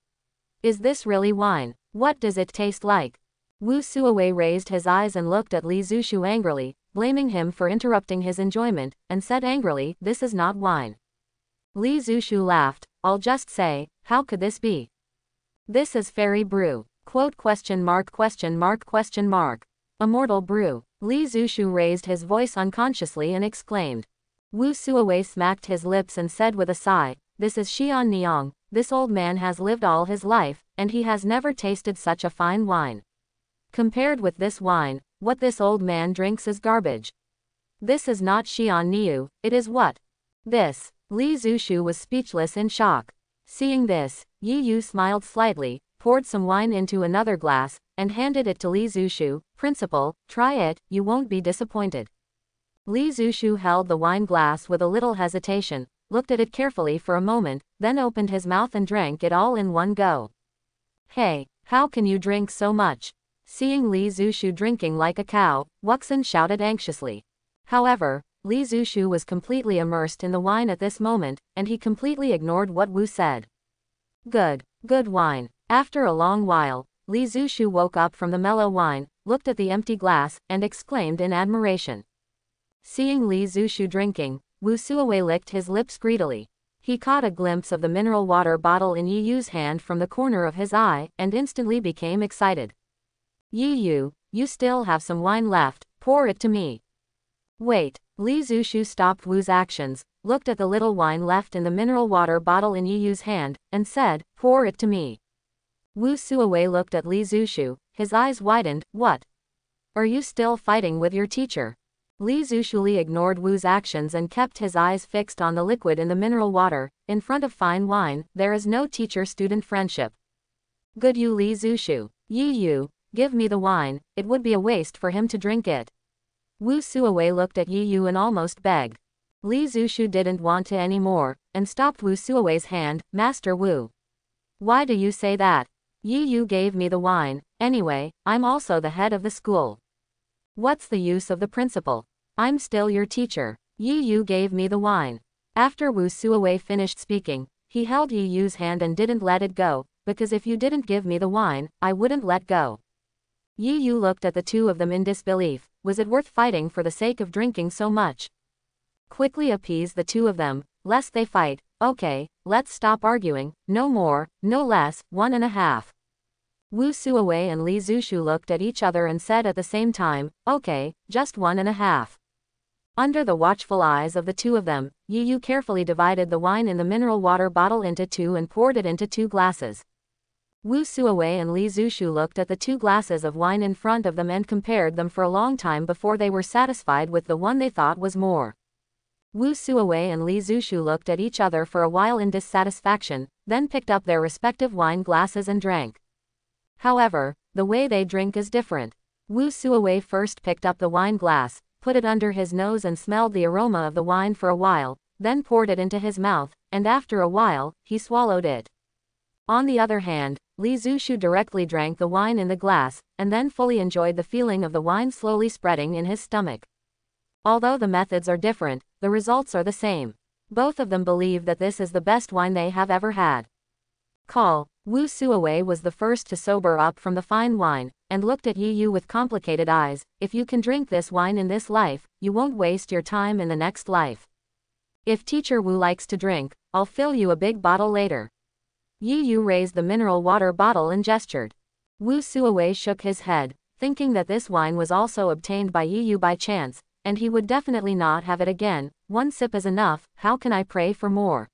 S1: is this really wine? What does it taste like? Wu Suowei raised his eyes and looked at Li Zishu angrily, blaming him for interrupting his enjoyment, and said angrily, this is not wine. Li Zishu laughed. I'll just say, how could this be? This is fairy brew. Quote ? Immortal brew. Li Zishu raised his voice unconsciously and exclaimed. Wu Suowei smacked his lips and said with a sigh, this is Xian Niang, this old man has lived all his life, and he has never tasted such a fine wine. Compared with this wine, what this old man drinks is garbage. This is not Xian Niu, it is what? This. Li Zishu was speechless in shock. Seeing this, Yi Yu smiled slightly, poured some wine into another glass, and handed it to Li Zishu. Principal, try it, you won't be disappointed. Li Zishu held the wine glass with a little hesitation. looked at it carefully for a moment, then opened his mouth and drank it all in one go. Hey, how can you drink so much? Seeing Li Zishu drinking like a cow, Wuxin shouted anxiously. However, Li Zishu was completely immersed in the wine at this moment, and he completely ignored what Wu said. Good wine. After a long while, Li Zishu woke up from the mellow wine, looked at the empty glass, and exclaimed in admiration. Seeing Li Zishu drinking, Wu Suowei licked his lips greedily. He caught a glimpse of the mineral water bottle in Yi Yu's hand from the corner of his eye, and instantly became excited. Yi Yu, you still have some wine left, pour it to me. Wait, Li Zishu stopped Wu's actions, looked at the little wine left in the mineral water bottle in Yi Yu's hand, and said, pour it to me. Wu Suowei looked at Li Zishu, his eyes widened. What? Are you still fighting with your teacher? Li Zishu ignored Wu's actions and kept his eyes fixed on the liquid in the mineral water. In front of fine wine, there is no teacher-student friendship. Good you Li Zishu. Yi Yu, give me the wine, it would be a waste for him to drink it. Wu Suowei looked at Yi Yu and almost begged. Li Zishu didn't want to anymore, and stopped Wu Suowei's hand. Master Wu. Why do you say that? Yi Yu gave me the wine, anyway, I'm also the head of the school. What's the use of the principal? I'm still your teacher. Yi Yu gave me the wine. After Wu Suowei finished speaking, he held Yi Yu's hand and didn't let it go, because if you didn't give me the wine, I wouldn't let go. Yi Yu looked at the two of them in disbelief. Was it worth fighting for the sake of drinking so much? Quickly appease the two of them, lest they fight. Okay, let's stop arguing, no more, no less, 1.5. Wu Suowei and Li Zishu looked at each other and said at the same time, okay, just 1.5. Under the watchful eyes of the two of them, Yi Yu carefully divided the wine in the mineral water bottle into two and poured it into 2 glasses. Wu Suowei and Li Zishu looked at the 2 glasses of wine in front of them and compared them for a long time before they were satisfied with the one they thought was more. Wu Suowei and Li Zishu looked at each other for a while in dissatisfaction, then picked up their respective wine glasses and drank. However, the way they drink is different. Wu Suowei first picked up the wine glass, put it under his nose and smelled the aroma of the wine for a while, then poured it into his mouth, and after a while, he swallowed it. On the other hand, Li Zishu directly drank the wine in the glass, and then fully enjoyed the feeling of the wine slowly spreading in his stomach. Although the methods are different, the results are the same. Both of them believe that this is the best wine they have ever had. Wu Suowei was the first to sober up from the fine wine, and looked at Yi Yu with complicated eyes. If you can drink this wine in this life, you won't waste your time in the next life. If Teacher Wu likes to drink, I'll fill you a big bottle later. Yi Yu raised the mineral water bottle and gestured. Wu Suowei shook his head, thinking that this wine was also obtained by Yi Yu by chance, and he would definitely not have it again. 1 sip is enough, how can I pray for more?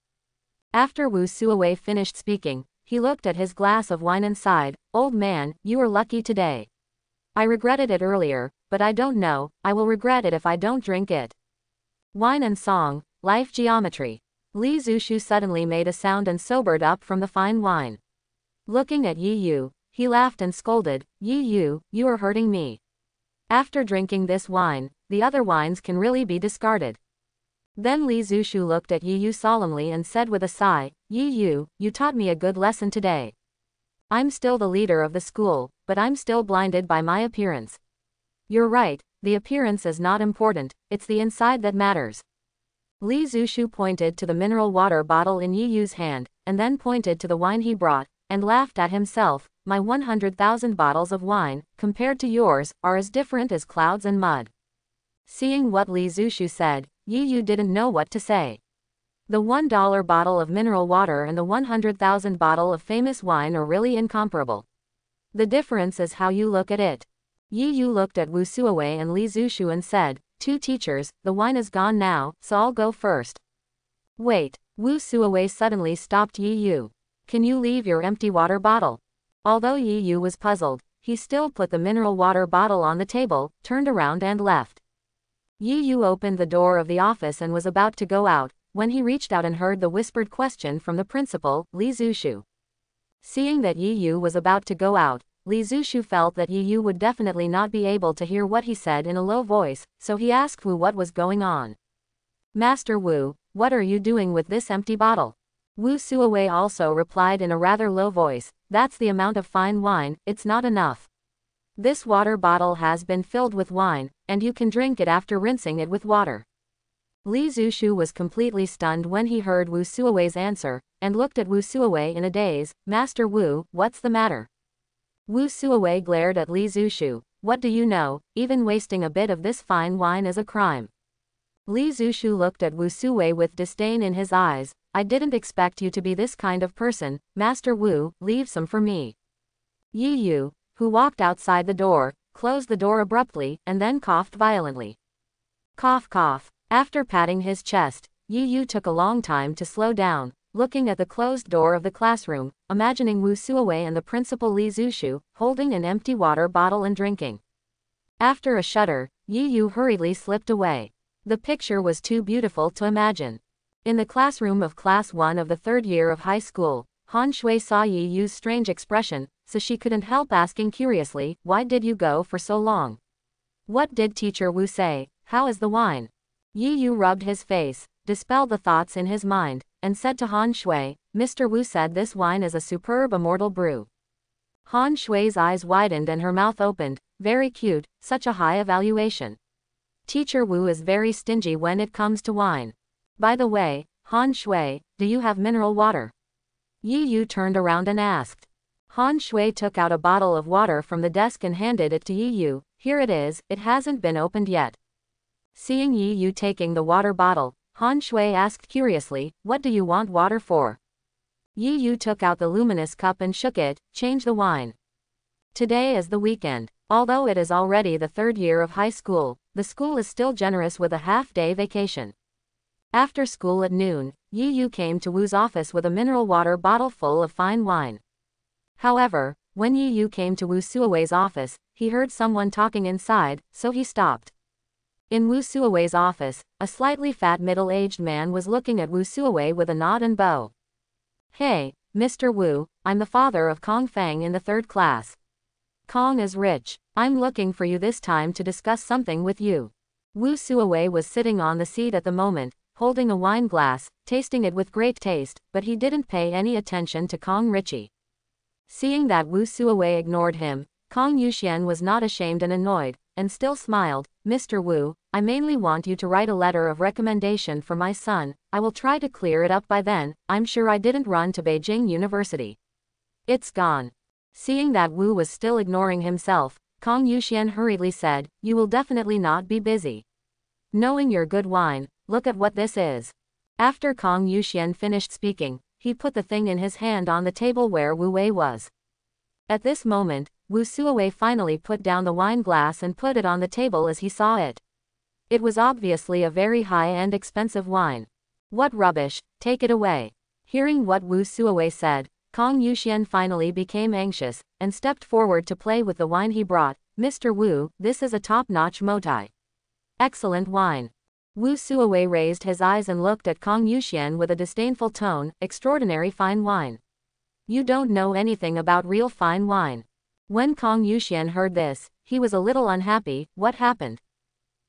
S1: After Wu Suowei finished speaking, he looked at his glass of wine and sighed. Old man, you are lucky today. I regretted it earlier, but I don't know, I will regret it if I don't drink it. Wine and song, life geometry. Li Zishu suddenly made a sound and sobered up from the fine wine. Looking at Yi Yu, he laughed and scolded. Yi Yu, you are hurting me. After drinking this wine, the other wines can really be discarded. Then Li Zishu looked at Yi Yu solemnly and said with a sigh, Yi Yu, you taught me a good lesson today. I'm still the leader of the school, but I'm still blinded by my appearance. You're right, the appearance is not important, it's the inside that matters. Li Zishu pointed to the mineral water bottle in Yi Yu's hand, and then pointed to the wine he brought, and laughed at himself. My 100,000 bottles of wine, compared to yours, are as different as clouds and mud. Seeing what Li Zishu said, Yi Yu didn't know what to say. The $1 bottle of mineral water and the 100,000 bottle of famous wine are really incomparable. The difference is how you look at it. Yi Yu looked at Wu Suowei and Li Zishu and said, 2 teachers, the wine is gone now, so I'll go first. Wait, Wu Suowei suddenly stopped Yi Yu. Can you leave your empty water bottle? Although Yi Yu was puzzled, he still put the mineral water bottle on the table, turned around and left. Yi Yu opened the door of the office and was about to go out, when he reached out and heard the whispered question from the principal, Li Zishu. Seeing that Yi Yu was about to go out, Li Zishu felt that Yi Yu would definitely not be able to hear what he said in a low voice, so he asked Wu what was going on. Master Wu, what are you doing with this empty bottle? Wu Suowei also replied in a rather low voice, that's the amount of fine wine, it's not enough. This water bottle has been filled with wine, and you can drink it after rinsing it with water. Li Zushu was completely stunned when he heard Wu Suowei's answer, and looked at Wu Suowei in a daze. Master Wu, what's the matter? Wu Suowei glared at Li Zushu. What do you know, even wasting a bit of this fine wine is a crime. Li Zushu looked at Wu Suowei with disdain in his eyes. I didn't expect you to be this kind of person, Master Wu, leave some for me. Yi Yu, who walked outside the door, closed the door abruptly, and then coughed violently. Cough cough. After patting his chest, Yi Yu took a long time to slow down, looking at the closed door of the classroom, imagining Wu Suowei and the principal Li Zushu, holding an empty water bottle and drinking. After a shudder, Yi Yu hurriedly slipped away. The picture was too beautiful to imagine. In the classroom of Class 1 of the third year of high school, Han Shui saw Yi Yu's strange expression, so she couldn't help asking curiously, why did you go for so long? What did Teacher Wu say? How is the wine? Yi Yu rubbed his face, dispelled the thoughts in his mind, and said to Han Shui, Mr. Wu said this wine is a superb immortal brew. Han Shui's eyes widened and her mouth opened. Very cute, such a high evaluation. Teacher Wu is very stingy when it comes to wine. By the way, Han Shui, do you have mineral water? Yi Yu turned around and asked. Han Shui took out a bottle of water from the desk and handed it to Yi Yu. Here it is, it hasn't been opened yet. Seeing Yi Yu taking the water bottle, Han Shui asked curiously, what do you want water for? Yi Yu took out the luminous cup and shook it. Change the wine. Today is the weekend. Although it is already the third year of high school, the school is still generous with a half-day vacation. After school at noon, Yi Yu came to Wu's office with a mineral water bottle full of fine wine. However, when Yi Yu came to Wu Suowei's office, he heard someone talking inside, so he stopped. In Wu Suowei's office, a slightly fat middle-aged man was looking at Wu Suowei with a nod and bow. Hey, Mr. Wu, I'm the father of Kong Feng in the third class. Kong is rich. I'm looking for you this time to discuss something with you. Wu Suowei was sitting on the seat at the moment, holding a wine glass, tasting it with great taste, but he didn't pay any attention to Kong Richie. Seeing that Wu Suowei ignored him, Kong Yuxian was not ashamed and annoyed, and still smiled. Mr. Wu, I mainly want you to write a letter of recommendation for my son. I will try to clear it up by then. I'm sure I didn't run to Beijing University. It's gone. Seeing that Wu was still ignoring himself, Kong Yuxian hurriedly said, you will definitely not be busy. Knowing your good wine, look at what this is. After Kong Yuxian finished speaking, he put the thing in his hand on the table where Wu Wei was. At this moment, Wu Suowei finally put down the wine glass and put it on the table as he saw it. It was obviously a very high-end expensive wine. What rubbish, take it away. Hearing what Wu Suowei said, Kong Yuxian finally became anxious, and stepped forward to play with the wine he brought. Mr. Wu, this is a top-notch motai. Excellent wine. Wu Suowei raised his eyes and looked at Kong Yuxian with a disdainful tone. Extraordinary fine wine. You don't know anything about real fine wine. When Kong Yuxian heard this, he was a little unhappy. What happened?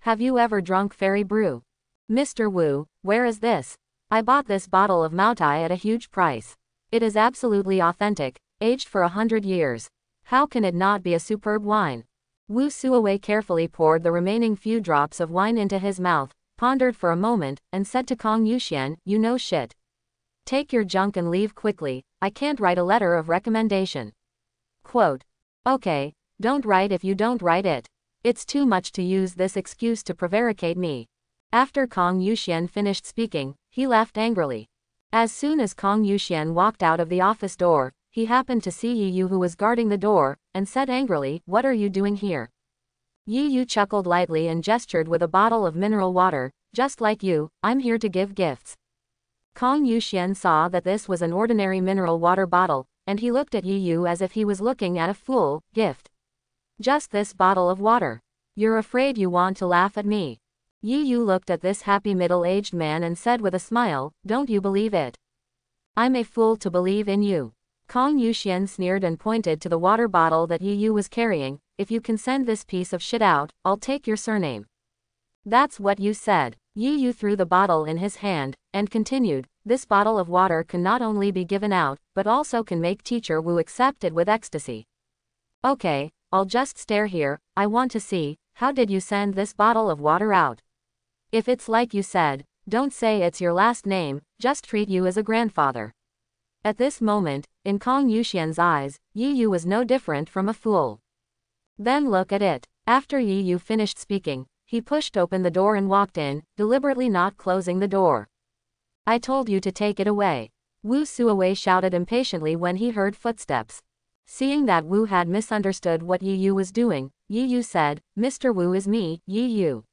S1: Have you ever drunk fairy brew? Mr. Wu, where is this? I bought this bottle of Maotai at a huge price. It is absolutely authentic, aged for 100 years. How can it not be a superb wine? Wu Suowei carefully poured the remaining few drops of wine into his mouth, pondered for a moment, and said to Kong Yuxian, you know shit. Take your junk and leave quickly. I can't write a letter of recommendation. Quote. Okay, don't write if you don't write it. It's too much to use this excuse to prevaricate me. After Kong Yuxian finished speaking, he left angrily. As soon as Kong Yuxian walked out of the office door, he happened to see Yi Yu who was guarding the door, and said angrily, what are you doing here? Yi Yu chuckled lightly and gestured with a bottle of mineral water. Just like you, I'm here to give gifts. Kong Yuxian saw that this was an ordinary mineral water bottle, and he looked at Yi Yu as if he was looking at a fool. Gift. Just this bottle of water. You're afraid you want to laugh at me. Yi Yu looked at this happy middle-aged man and said with a smile, don't you believe it? I'm a fool to believe in you. Kong Yuxian sneered and pointed to the water bottle that Yi Yu was carrying. If you can send this piece of shit out, I'll take your surname. That's what you said. Yi Yu threw the bottle in his hand, and continued, this bottle of water can not only be given out, but also can make Teacher Wu accept it with ecstasy. Okay, I'll just stare here, I want to see, how did you send this bottle of water out? If it's like you said, don't say it's your last name, just treat you as a grandfather. At this moment, in Kong Yuxian's eyes, Yi Yu was no different from a fool. Then look at it. After Yi Yu finished speaking, he pushed open the door and walked in, deliberately not closing the door. I told you to take it away. Wu Suowei shouted impatiently when he heard footsteps. Seeing that Wu had misunderstood what Yi Yu was doing, Yi Yu said, Mr. Wu is me, Yi Yu.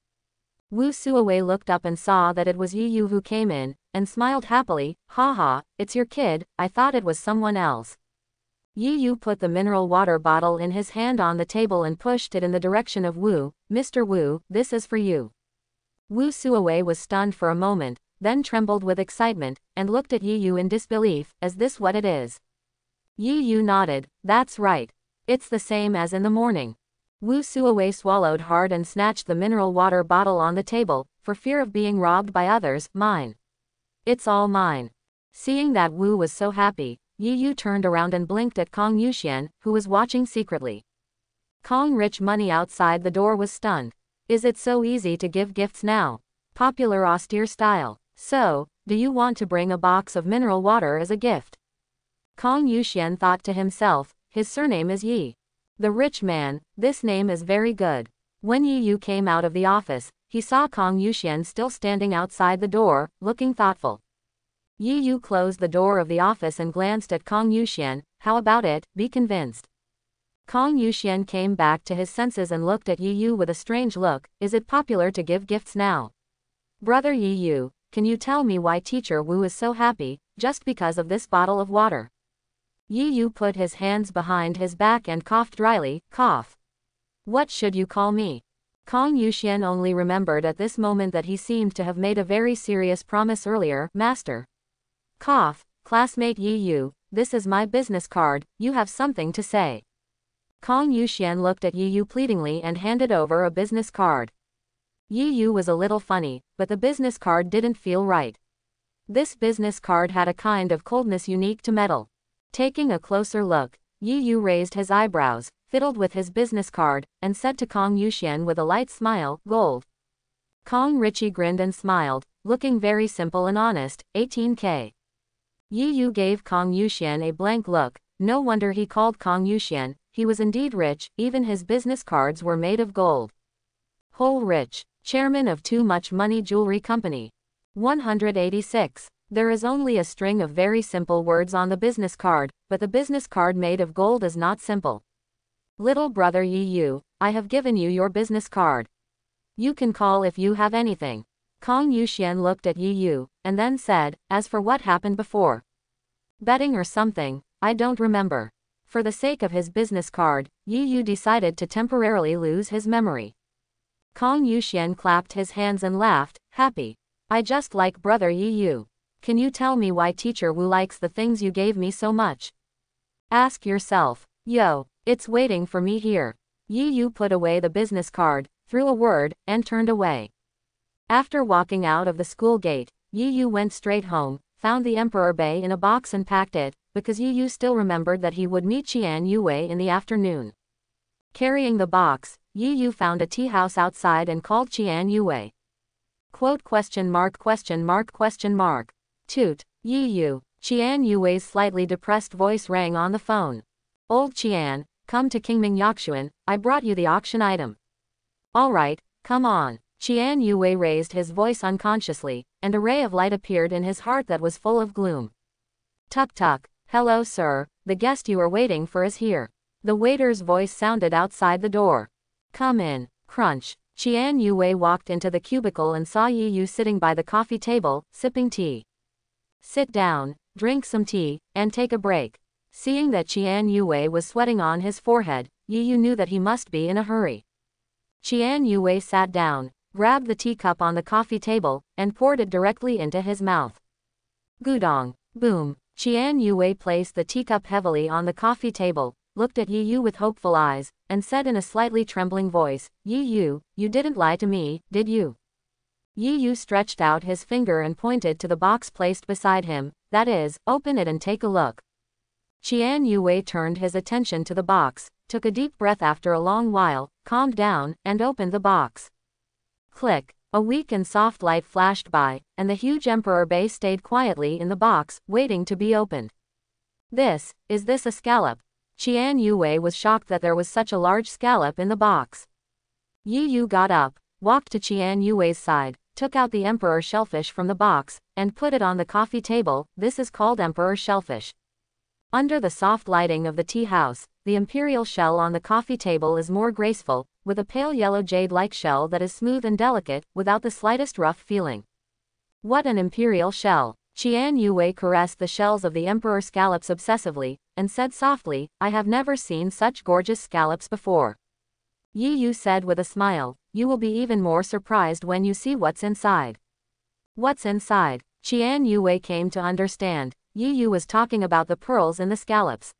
S1: Wu Suowei looked up and saw that it was Yi Yu who came in, and smiled happily, haha, it's your kid, I thought it was someone else. Yi Yu put the mineral water bottle in his hand on the table and pushed it in the direction of Wu. Mr. Wu, this is for you. Wu Suowei was stunned for a moment, then trembled with excitement, and looked at Yi Yu in disbelief, is this what it is? Yi Yu nodded, that's right. It's the same as in the morning. Wu Suowei swallowed hard and snatched the mineral water bottle on the table, for fear of being robbed by others, mine. It's all mine. Seeing that Wu was so happy, Yi Yu turned around and blinked at Kong Yuxian, who was watching secretly. Kong Rich Money outside the door was stunned. Is it so easy to give gifts now? Popular austere style. So, do you want to bring a box of mineral water as a gift? Kong Yuxian thought to himself, his surname is Yi. The rich man, this name is very good. When Yi Yu came out of the office, he saw Kong Yuxian still standing outside the door, looking thoughtful. Yi Yu closed the door of the office and glanced at Kong Yuxian, how about it, be convinced. Kong Yuxian came back to his senses and looked at Yi Yu with a strange look, is it popular to give gifts now? Brother Yi Yu, can you tell me why Teacher Wu is so happy, just because of this bottle of water? Yi Yu put his hands behind his back and coughed dryly, cough. What should you call me? Kong Yuxian only remembered at this moment that he seemed to have made a very serious promise earlier, master. Cough, classmate Yi Yu, this is my business card, you have something to say. Kong Yuxian looked at Yi Yu pleadingly and handed over a business card. Yi Yu was a little funny, but the business card didn't feel right. This business card had a kind of coldness unique to metal. Taking a closer look, Yi Yu raised his eyebrows, fiddled with his business card, and said to Kong Yuxian with a light smile, gold. Kong Richie grinned and smiled, looking very simple and honest, 18K. Yi Yu gave Kong Yuxian a blank look, no wonder he called Kong Yuxian, he was indeed rich, even his business cards were made of gold. Whole rich, chairman of Too Much Money Jewelry Company. 186. There is only a string of very simple words on the business card, but the business card made of gold is not simple. Little brother Yi Yu, I have given you your business card. You can call if you have anything. Kong Yuxian looked at Yi Yu, and then said, as for what happened before. Betting or something, I don't remember. For the sake of his business card, Yi Yu decided to temporarily lose his memory. Kong Yuxian clapped his hands and laughed, happy. I just like brother Yi Yu. Can you tell me why Teacher Wu likes the things you gave me so much? Ask yourself. Yo, it's waiting for me here. Yi Yu put away the business card, threw a word, and turned away. After walking out of the school gate, Yi Yu went straight home, found the Emperor Bei in a box and packed it, because Yi Yu still remembered that he would meet Qian Yue in the afternoon. Carrying the box, Yi Yu found a tea house outside and called Qian Yue. Quote ? Toot, Yi Yu. Qian Yue's slightly depressed voice rang on the phone. Old Qian, come to Kingming Yakshuan, I brought you the auction item. Alright, come on. Qian Yue raised his voice unconsciously, and a ray of light appeared in his heart that was full of gloom. Tuk tuk, hello sir, the guest you are waiting for is here. The waiter's voice sounded outside the door. Come in, crunch. Qian Yue walked into the cubicle and saw Yi Yu sitting by the coffee table, sipping tea. Sit down, drink some tea, and take a break. Seeing that Qian Yue was sweating on his forehead, Yi Yu knew that he must be in a hurry. Qian Yue sat down, grabbed the teacup on the coffee table, and poured it directly into his mouth. Gudong, boom. Qian Yue placed the teacup heavily on the coffee table, looked at Yi Yu with hopeful eyes, and said in a slightly trembling voice, Yi Yu, you didn't lie to me, did you? Yi Yu stretched out his finger and pointed to the box placed beside him, that is, open it and take a look. Qian Yue turned his attention to the box, took a deep breath after a long while, calmed down, and opened the box. Click. A weak and soft light flashed by, and the huge Emperor Bei stayed quietly in the box, waiting to be opened. Is this a scallop? Qian Yue was shocked that there was such a large scallop in the box. Yi Yu got up, walked to Qian Yue's side, took out the Emperor shellfish from the box, and put it on the coffee table. This is called Emperor shellfish. Under the soft lighting of the tea house, the imperial shell on the coffee table is more graceful, with a pale yellow jade-like shell that is smooth and delicate, without the slightest rough feeling. What an imperial shell! Qian Yue caressed the shells of the emperor scallops obsessively, and said softly, I have never seen such gorgeous scallops before. Yi Yu said with a smile, you will be even more surprised when you see what's inside. What's inside? Qian Yue came to understand. Yi Yu was talking about the pearls in the scallops.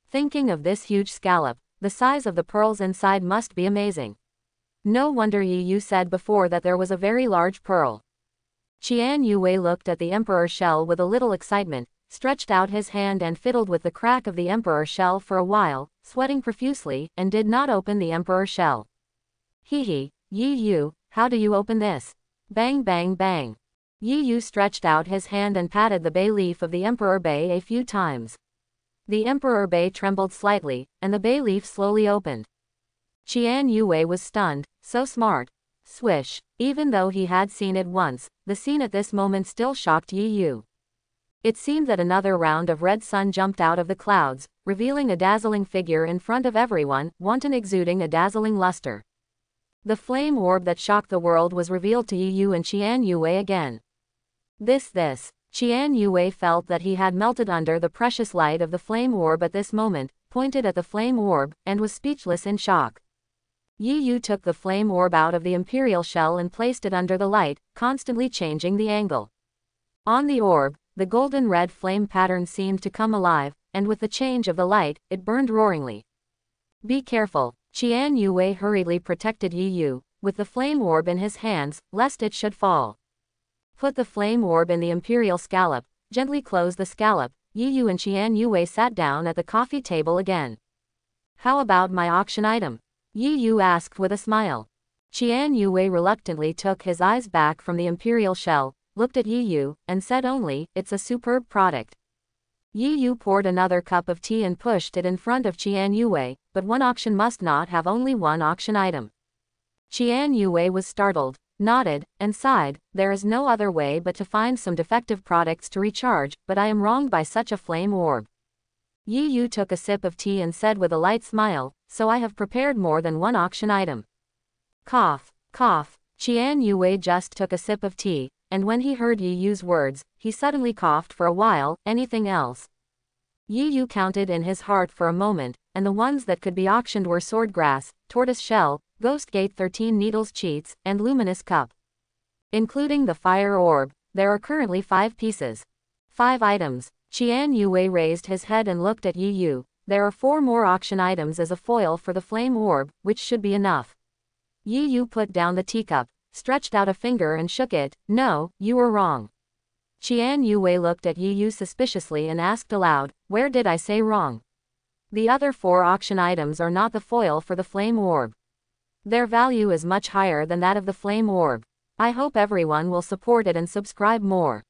S1: Thinking of this huge scallop, the size of the pearls inside must be amazing. No wonder Yi Yu said before that there was a very large pearl. Qian Yue looked at the emperor shell with a little excitement, stretched out his hand and fiddled with the crack of the emperor shell for a while, sweating profusely, and did not open the emperor shell. Yi Yu, how do you open this? Bang bang bang. Yi Yu stretched out his hand and patted the bay leaf of the Emperor Bei a few times. The Emperor Bei trembled slightly, and the bay leaf slowly opened. Qian Yue was stunned, so smart. Swish. Even though he had seen it once, the scene at this moment still shocked Yi Yu. It seemed that another round of red sun jumped out of the clouds, revealing a dazzling figure in front of everyone, wanton exuding a dazzling luster. The flame orb that shocked the world was revealed to Yi Yu and Qian Yue again. Qian Yue felt that he had melted under the precious light of the flame orb at this moment, pointed at the flame orb, and was speechless in shock. Yi Yu took the flame orb out of the imperial shell and placed it under the light, constantly changing the angle. On the orb, the golden red flame pattern seemed to come alive, and with the change of the light, it burned roaringly. Be careful. Qian Yue hurriedly protected Yi Yu, with the flame orb in his hands, lest it should fall. Put the flame orb in the imperial scallop, gently close the scallop. Yi Yu and Qian Yue sat down at the coffee table again. How about my auction item? Yi Yu asked with a smile. Qian Yue reluctantly took his eyes back from the imperial shell, looked at Yi Yu, and said only, it's a superb product. Yi Yu poured another cup of tea and pushed it in front of Qian Yue, but one auction must not have only one auction item. Qian Yue was startled, nodded, and sighed, there is no other way but to find some defective products to recharge, but I am wronged by such a flame orb. Yi Yu took a sip of tea and said with a light smile, so I have prepared more than one auction item. Cough, cough. Qian Yue just took a sip of tea, and when he heard Yi Yu's words, he suddenly coughed for a while. Anything else? Yi Yu counted in his heart for a moment, and the ones that could be auctioned were swordgrass, tortoise shell, Ghost Gate 13 needles cheats, and luminous cup. Including the fire orb, there are currently 5 pieces. 5 items. Qian Yue raised his head and looked at Yi Yu. There are 4 more auction items as a foil for the flame orb, which should be enough. Yi Yu put down the teacup, stretched out a finger and shook it. No, you were wrong. Qian Yue looked at Yi Yu suspiciously and asked aloud, where did I say wrong? The other 4 auction items are not the foil for the flame orb. Their value is much higher than that of the flame orb. I hope everyone will support it and subscribe more.